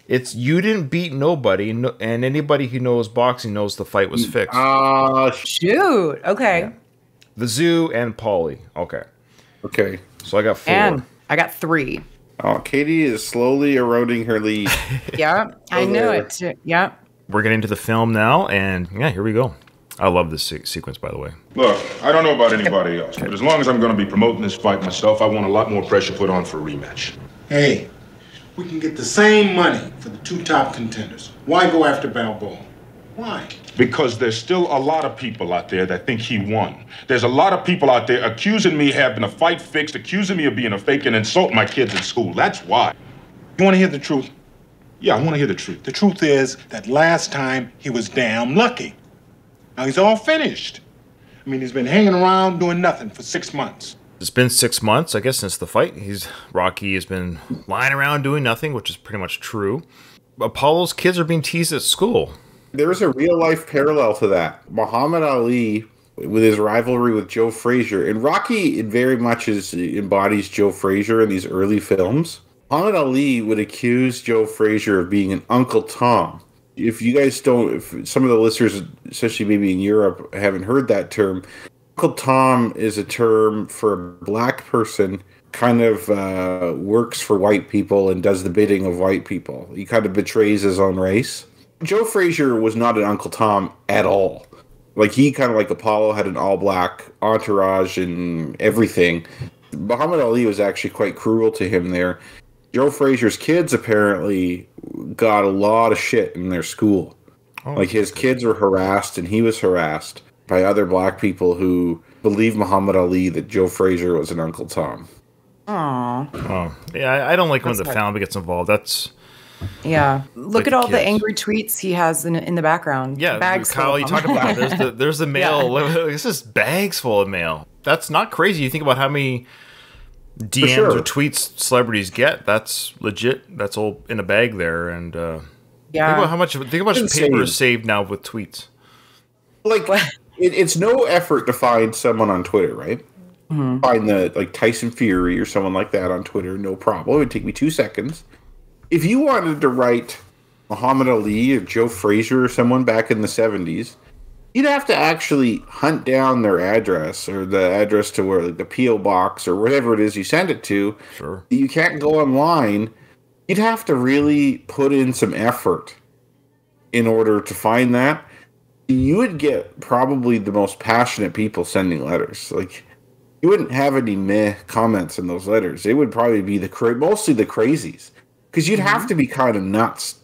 It's you didn't beat nobody, and anybody who knows boxing knows the fight was fixed. Shoot. Okay. Yeah. The Zoo and Paulie. Okay. Okay. So I got 4. And I got 3. Oh, Katie is slowly eroding her lead. Yeah, I knew it. Yeah. We're getting into the film now, and yeah, here we go. I love this sequence, by the way. Look, I don't know about anybody else, but as long as I'm going to be promoting this fight myself, I want a lot more pressure put on for a rematch. Hey, we can get the same money for the 2 top contenders. Why go after Balboa? Why? Because there's still a lot of people out there that think he won. There's a lot of people out there accusing me of having a fight fixed, accusing me of being a fake, and insulting my kids at school. That's why. You want to hear the truth? Yeah, I want to hear the truth. The truth is that last time he was damn lucky. Now he's all finished. I mean, he's been hanging around doing nothing for 6 months. It's been 6 months, I guess, since the fight. Rocky has been lying around doing nothing, which is pretty much true. Apollo's kids are being teased at school. There's a real-life parallel to that. Muhammad Ali, with his rivalry with Joe Frazier, and Rocky, it very much embodies Joe Frazier in these early films. Muhammad Ali would accuse Joe Frazier of being an Uncle Tom. If you guys don't, if some of the listeners, especially maybe in Europe, haven't heard that term, Uncle Tom is a term for a black person, kind of works for white people and does the bidding of white people. He kind of betrays his own race. Joe Frazier was not an Uncle Tom at all. Like, he kind of like Apollo had an all-black entourage and everything. Muhammad Ali was actually quite cruel to him there. Joe Frazier's kids apparently got a lot of shit in their school. Oh, like, his kids were harassed, and he was harassed by other black people who believed Muhammad Ali that Joe Frazier was an Uncle Tom. Aww. Oh, yeah, I don't like when the family gets involved. That's... Yeah. Look at all the angry tweets he has in the background. Yeah, Kyle, you talked about it. There's the mail. Yeah. It's just bags full of mail. That's not crazy. You think about how many DMs or tweets celebrities get. That's legit. That's all in a bag there. And think about how much paper is saved now with tweets. Like, it's no effort to find someone on Twitter, right? Mm-hmm. Find Tyson Fury or someone like that on Twitter, no problem. It would take me 2 seconds. If you wanted to write Muhammad Ali or Joe Frazier or someone back in the 70s, you'd have to actually hunt down their address or the address to where, like, the P.O. box or whatever it is you send it to. Sure. You can't go online. You'd have to really put in some effort in order to find that. You would get probably the most passionate people sending letters. Like, you wouldn't have any meh comments in those letters. It would probably be mostly the crazies. Because you'd have to be kind of nuts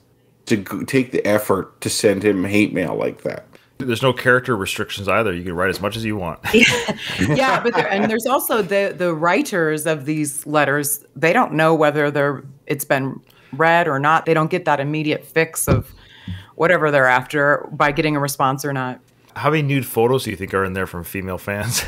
to take the effort to send him hate mail like that. There's no character restrictions either. You can write as much as you want. Yeah, but there's also the writers of these letters. They don't know whether it's been read or not. They don't get that immediate fix of whatever they're after by getting a response or not. How many nude photos do you think are in there from female fans?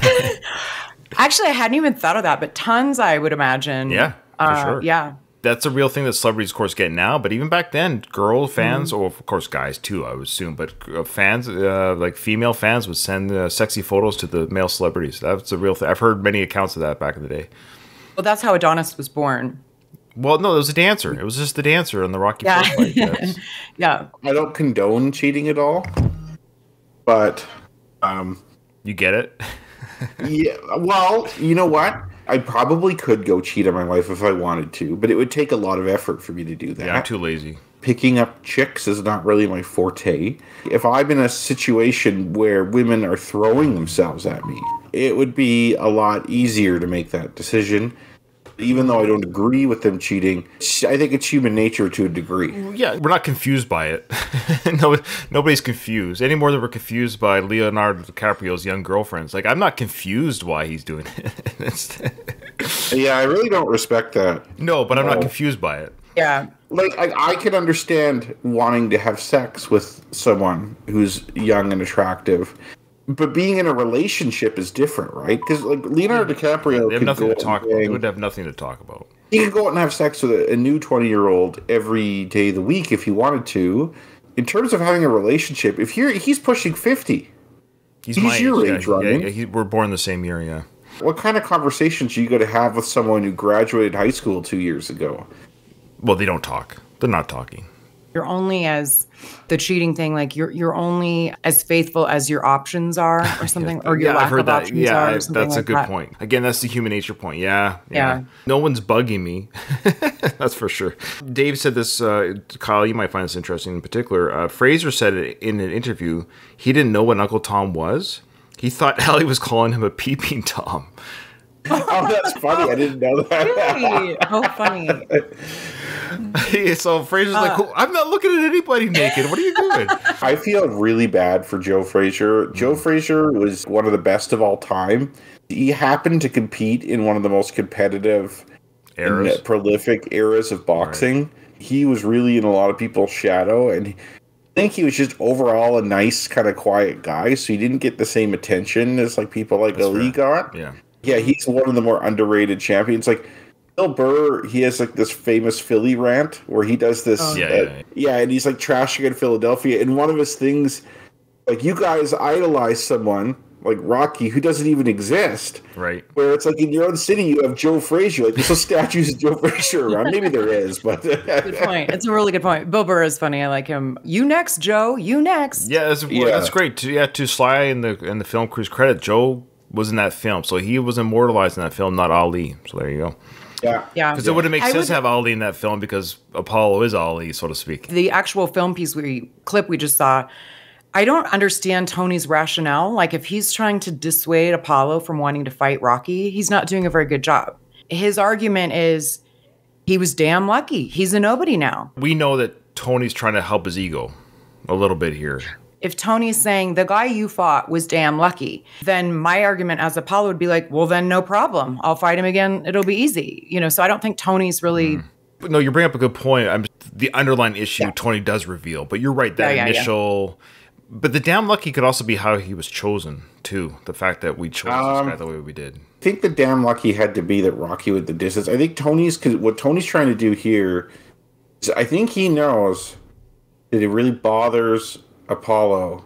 Actually, I hadn't even thought of that, but tons, I would imagine. Yeah, for sure. Yeah. That's a real thing that celebrities, of course, get now. But even back then, girl fans, or of course guys too, I would assume, but fans, like female fans, would send sexy photos to the male celebrities. That's a real thing. I've heard many accounts of that back in the day. Well, that's how Adonis was born. Well, no, it was a dancer. It was just the dancer in the Rocky fight. Yeah. I don't condone cheating at all, but you get it. Yeah. Well, you know what? I probably could go cheat on my wife if I wanted to, but it would take a lot of effort for me to do that. Yeah, I'm too lazy. Picking up chicks is not really my forte. If I'm in a situation where women are throwing themselves at me, it would be a lot easier to make that decision. Even though I don't agree with them cheating, I think it's human nature to a degree. Yeah, we're not confused by it. Nobody's confused. Any more than we're confused by Leonardo DiCaprio's young girlfriends. Like, I'm not confused why he's doing it. Yeah, I really don't respect that. No, but I'm not confused by it. Yeah. Like, I can understand wanting to have sex with someone who's young and attractive, but being in a relationship is different, right? Because like Leonardo DiCaprio They have could nothing go to talk about. They would have nothing to talk about. He could go out and have sex with a new 20-year-old every day of the week if he wanted to. In terms of having a relationship, he's pushing 50. He's your age, Ryan. Yeah, we're born the same year, yeah. What kind of conversations are you going to have with someone who graduated high school 2 years ago? Well, they don't talk. They're not talking. You're only as the cheating thing, like you're only as faithful as your options are, or something, or your lack of options are. Or something that's like a good point. Again, that's the human nature point. Yeah. No one's bugging me. That's for sure. Dave said this. Kyle, you might find this interesting in particular. Fraser said in an interview he didn't know what Uncle Tom was. He thought Ellie was calling him a peeping Tom. Oh, that's funny. I didn't know that. Really? Oh, funny. So Fraser's like, I'm not looking at anybody naked. What are you doing? I feel really bad for Joe Frazier. Joe Frazier was one of the best of all time. He happened to compete in one of the most competitive and prolific eras of boxing. Right. He was really in a lot of people's shadow, and I think he was just overall a nice, kind of quiet guy, so he didn't get the same attention as like people like Ali got. Yeah, he's one of the more underrated champions. Like Bill Burr, he has like this famous Philly rant where he does this. And he's like trashing in Philadelphia. And one of his things, like, you guys idolize someone like Rocky who doesn't even exist. Right. Where it's like in your own city you have Joe Frazier. Like, there's no statues of Joe Frazier around. Maybe there is, but good point. It's a really good point. Bill Burr is funny. I like him. You next, Joe. You next. Yeah, that's great. To Sly and the film crew's credit, Joe was in that film, so he was immortalized in that film, not Ali. So there you go. Yeah. Because it wouldn't make sense to have Ali in that film because Apollo is Ali, so to speak. The actual film clip we just saw, I don't understand Tony's rationale. Like, if he's trying to dissuade Apollo from wanting to fight Rocky, he's not doing a very good job. His argument is he was damn lucky. He's a nobody now. We know that Tony's trying to help his ego a little bit here. If Tony's saying the guy you fought was damn lucky, then my argument as Apollo would be like, well, then no problem. I'll fight him again. It'll be easy. So I don't think Tony's really... No, you bring up a good point. The underlying issue Tony does reveal, but you're right. That initial... But the damn lucky could also be how he was chosen, too. The fact that we chose this guy the way we did. I think the damn lucky had to be that Rocky with the distance. I think what Tony's trying to do here is I think he knows that it really bothers Apollo.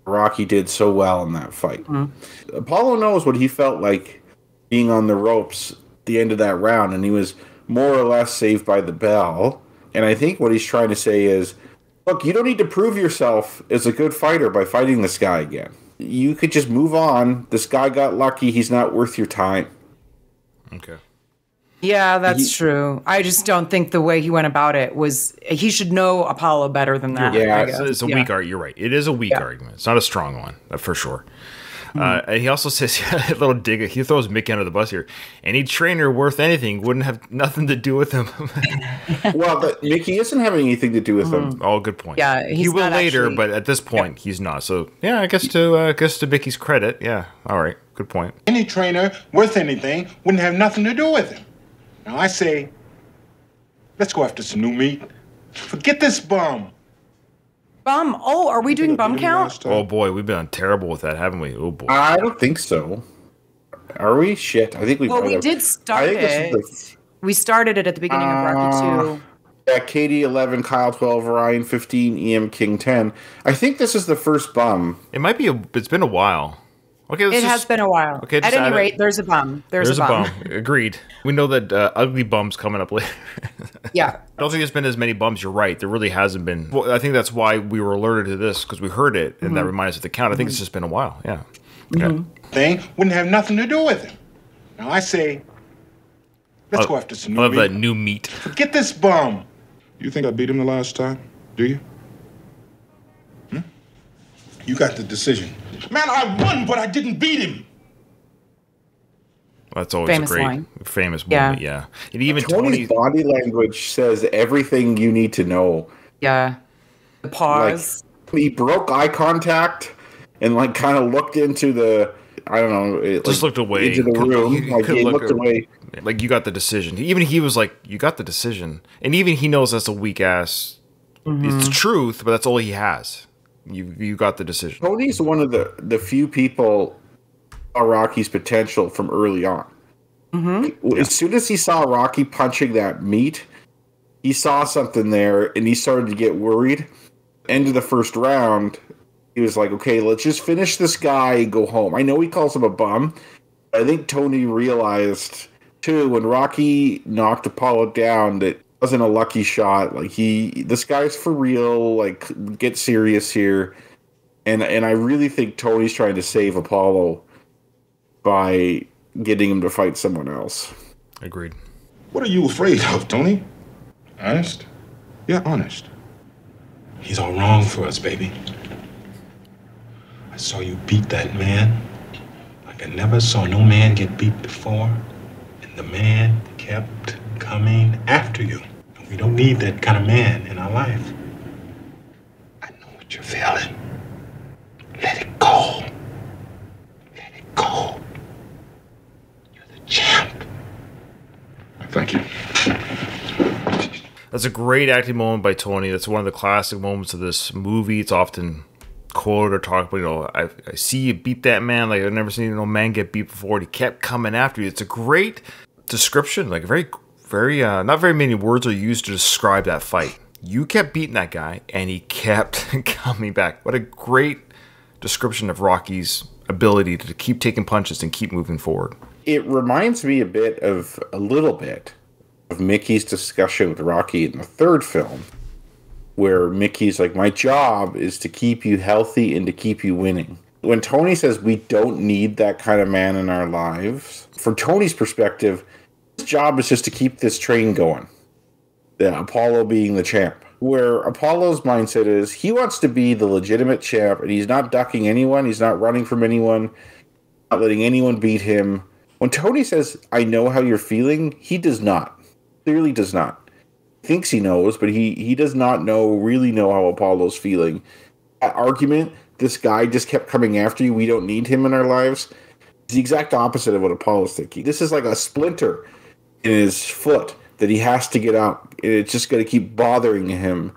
Rocky did so well in that fight. Mm-hmm. Apollo knows what he felt like being on the ropes at the end of that round, and he was more or less saved by the bell. And I think what he's trying to say is, look, you don't need to prove yourself as a good fighter by fighting this guy again. You could just move on. This guy got lucky. He's not worth your time. Okay. Yeah, that's true. I just don't think the way he went about it was... He should know Apollo better than that. Yeah, it's a weak argument. You're right. It is a weak argument. It's not a strong one, for sure. And he also says, a little dig, he throws Mickey under the bus here. Any trainer worth anything wouldn't have nothing to do with him. Well, but Mickey isn't having anything to do with him. Oh, good point. Yeah, he will later, but at this point, he's not. So, yeah, I guess to Mickey's credit, yeah, all right, good point. Any trainer worth anything wouldn't have nothing to do with him. Now I say, let's go after some new meat. Forget this bum. Bum? Oh, are we doing bum count? Oh boy, we've been terrible with that, haven't we? Oh boy. I don't think so. Are we? Shit. I think we. Well, we did start it. We started it at the beginning of Rocky 2. Yeah, Katie 11, Kyle 12, Ryan 15, EM King 10. I think this is the first bum. It might be. It's been a while. Okay, it has been a while. Okay, at any rate, there's a bum. There's a bum. Agreed. We know that ugly bum's coming up later. Yeah. I don't think there's been as many bums. You're right. There really hasn't been. Well, I think that's why we were alerted to this, because we heard it, and that reminds us of the count. I think it's just been a while. Yeah. Okay. Thing wouldn't have nothing to do with him. Now I say, let's go after some new meat. I love that new meat. Forget this bum. You think I beat him the last time? Do you? You got the decision. Man, I won, but I didn't beat him. That's always famous a great, famous moment. Yeah. And even Tony's body language says everything you need to know. Yeah. The pause. Like, he broke eye contact and kind of looked into I don't know. Just looked away. Into the room. He looked away. Like, you got the decision. Even he was like, you got the decision. And even he knows that's a weak ass. It's the truth, but that's all he has. You got the decision. Tony's one of the few people saw Rocky's potential from early on. As soon as he saw Rocky punching that meat, he saw something there, and he started to get worried. End of the first round, he was like, okay, let's just finish this guy and go home. I know he calls him a bum. I think Tony realized, too, when Rocky knocked Apollo down, that wasn't a lucky shot. Like, this guy's for real. Like, get serious here. And I really think Tony's trying to save Apollo by getting him to fight someone else. Agreed. What are you afraid of, Tony? Honest? Yeah, honest. He's all wrong for us, baby. I saw you beat that man like I never saw no man get beat before. And the man kept coming after you. We don't need that kind of man in our life. I know what you're feeling. Let it go. Let it go. You're the champ. Thank you. That's a great acting moment by Tony. That's one of the classic moments of this movie. It's often quoted or talked about. I see you beat that man like I've never seen no man get beat before. And he kept coming after you. It's a great description, like very not very many words are used to describe that fight. You kept beating that guy, and he kept coming back. What a great description of Rocky's ability to keep taking punches and keep moving forward. It reminds me a little bit of Mickey's discussion with Rocky in the third film, where Mickey's like, my job is to keep you healthy and to keep you winning. When Tony says we don't need that kind of man in our lives, from Tony's perspective, his job is just to keep this train going. Apollo being the champ. Where Apollo's mindset is, he wants to be the legitimate champ, and he's not ducking anyone, he's not running from anyone, not letting anyone beat him. When Tony says, I know how you're feeling, he does not. Clearly does not. He thinks he knows, but he does not really know how Apollo's feeling. That argument, this guy just kept coming after you, we don't need him in our lives, is the exact opposite of what Apollo's thinking. This is like a splinter in his foot that he has to get up, and it's just going to keep bothering him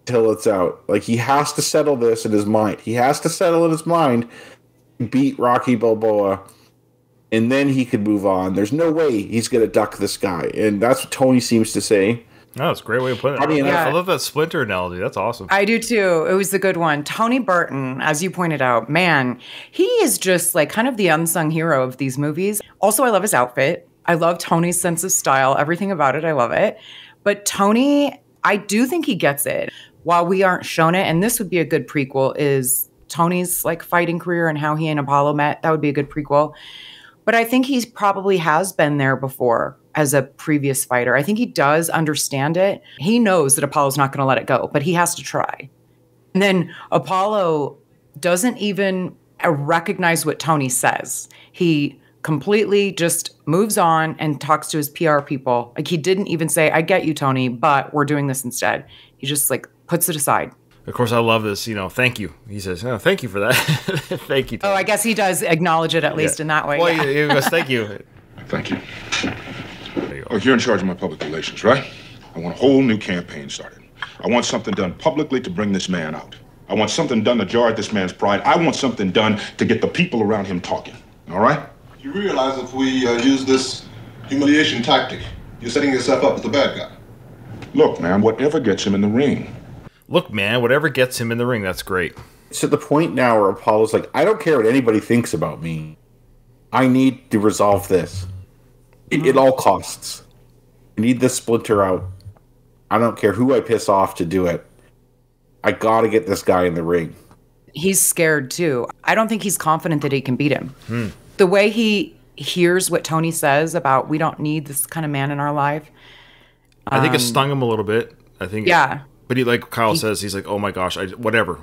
till it's out. Like, he has to settle this in his mind. He has to settle in his mind, beat Rocky Balboa, and then he could move on. There's no way he's going to duck this guy, and that's what Tony seems to say. Oh, that's a great way to put it. I love that splinter analogy. That's awesome. I do too. It was a good one. Tony Burton, as you pointed out, man, he is just like kind of the unsung hero of these movies. Also, I love his outfit. I love Tony's sense of style. Everything about it, I love it. But Tony, I do think he gets it. While we aren't shown it, and this would be a good prequel, is Tony's like fighting career and how he and Apollo met. That would be a good prequel. But I think he probably has been there before as a previous fighter. I think he does understand it. He knows that Apollo's not going to let it go, but he has to try. And then Apollo doesn't even recognize what Tony says. He completely just moves on and talks to his PR people. Like, he didn't even say, I get you, Tony, but we're doing this instead. He just like puts it aside. Of course, I love this, thank you. He says, oh, thank you for that. Thank you, Tony. Oh, I guess he does acknowledge it at least in that way. Well, he goes, thank you. Thank you. Look, you're in charge of my public relations, right? I want a whole new campaign started. I want something done publicly to bring this man out. I want something done to jar at this man's pride. I want something done to get the people around him talking, all right? You realize if we use this humiliation tactic, you're setting yourself up as the bad guy. Look, man, whatever gets him in the ring. Look, man, whatever gets him in the ring, that's great. It's at the point now where Apollo's like, I don't care what anybody thinks about me. I need to resolve this. At all costs. I need this splinter out. I don't care who I piss off to do it. I gotta get this guy in the ring. He's scared too. I don't think he's confident that he can beat him. The way he hears what Tony says about we don't need this kind of man in our life. I think it stung him a little bit. I think. Yeah. But he, like Kyle says, he's like, oh my gosh, whatever.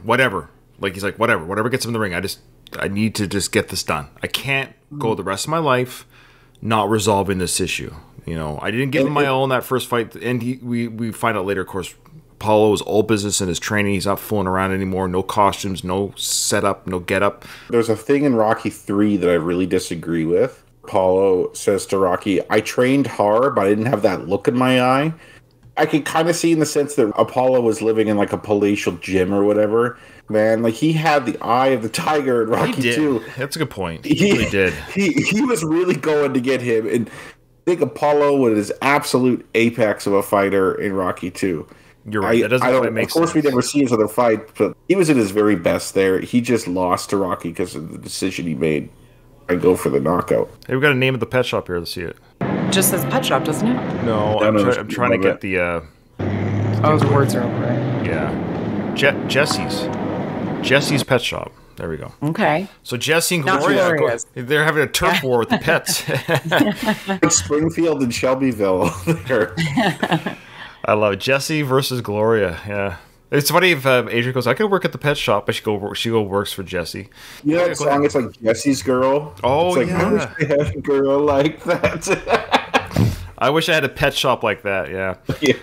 Like, he's like, whatever gets him in the ring. I need to just get this done. I can't go the rest of my life not resolving this issue. I didn't give him my all in that first fight. And we find out later, of course, Apollo is all business in his training. He's not fooling around anymore. No costumes, no setup, no getup. There's a thing in Rocky 3 that I really disagree with. Apollo says to Rocky, I trained hard, but I didn't have that look in my eye. I can kind of see in the sense that Apollo was living in like a palatial gym or whatever. Man, like he had the eye of the tiger in Rocky 2. That's a good point. He really did. He was really going to get him. And I think Apollo was his absolute apex of a fighter in Rocky 2. You're right. That doesn't quite make sense. Of course, we never see his other fight, but he was at his very best there. He just lost to Rocky because of the decision he made. I go for the knockout. Hey, we've got a name of the pet shop here. Let's see it. Just says pet shop, doesn't it? No, I'm trying to get the... Oh, the words are over it. Yeah. Jesse's Pet Shop. There we go. Okay. So Jesse and Gloria, they're having a turf war with the pets. Like Springfield and Shelbyville. I love it. Jesse versus Gloria. Yeah. It's funny if Adrian goes, I could work at the pet shop, but she go works for Jesse. You know that song? It's like Jesse's Girl. Oh, it's like, yeah. I wish I had a girl like that. I wish I had a pet shop like that. Yeah. Yeah.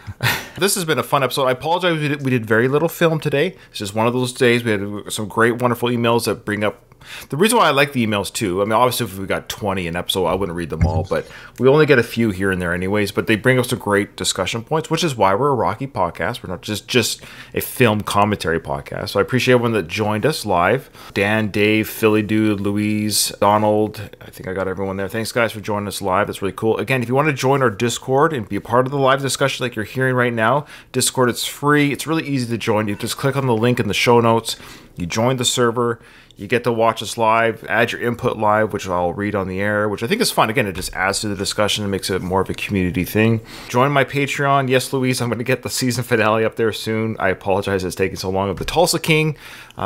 This has been a fun episode. I apologize. We did very little film today. It's just one of those days. We had some great, wonderful emails that bring up. The reason why I like the emails too, I mean, obviously if we got 20 an episode, I wouldn't read them all, but we only get a few here and there anyways, but they bring us some great discussion points, which is why we're a Rocky podcast. We're not just a film commentary podcast. So I appreciate everyone that joined us live. Dan, Dave, Philly Dude, Louise, Donald. I think I got everyone there. Thanks guys for joining us live. That's really cool. Again, if you want to join our Discord and be a part of the live discussion like you're hearing right now, Discord, it's free. It's really easy to join. You just click on the link in the show notes. You join the server. You get to watch us live, add your input live, which I'll read on the air, which I think is fun. Again, it just adds to the discussion and makes it more of a community thing. Join my Patreon. Yes, Louise, I'm going to get the season finale up there soon. I apologize it's taking so long. Of the Tulsa King,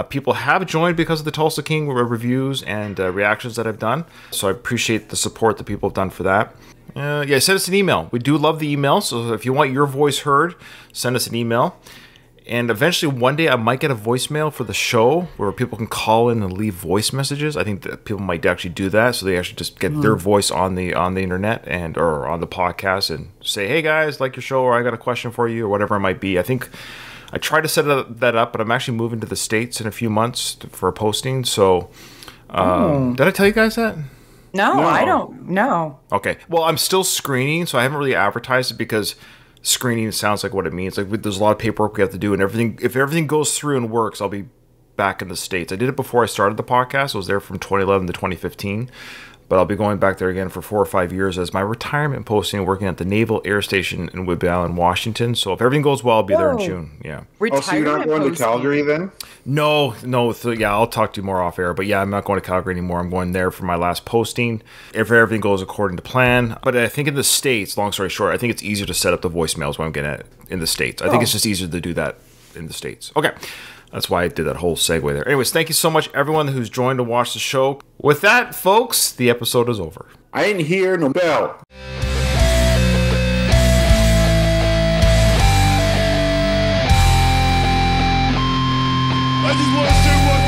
people have joined because of the Tulsa King reviews and reactions that I've done. So I appreciate the support that people have done for that. Yeah, send us an email. We do love the email. So if you want your voice heard, send us an email. And eventually, one day, I might get a voicemail for the show where people can call in and leave voice messages. I think that people might actually do that, so they actually just get their voice on the internet and or on the podcast and say, "Hey guys, like your show," or "I got a question for you," or whatever it might be. I think I tried to set that up, but I'm actually moving to the States in a few months for a posting. So, did I tell you guys that? No, I don't. No. Okay. Well, I'm still screening, so I haven't really advertised it because screening sounds like what it means. Like there's a lot of paperwork we have to do, and everything. If everything goes through and works, I'll be back in the States. I did it before I started the podcast. I was there from 2011 to 2015, but I'll be going back there again for 4 or 5 years as my retirement posting, working at the Naval Air Station in Whidbey Island, Washington. So if everything goes well, I'll be there in June. Yeah. So you're not going to Calgary then? No. Yeah, I'll talk to you more off air. But yeah, I'm not going to Calgary anymore. I'm going there for my last posting. If everything goes according to plan. But I think in the States, long story short, I think it's easier to set up the voicemails when I'm getting it in the States. I think it's just easier to do that in the States. Okay. That's why I did that whole segue there. Anyways, thank you so much, everyone who's joined to watch the show. With that, folks, the episode is over. I ain't hear no bell. I just want to say one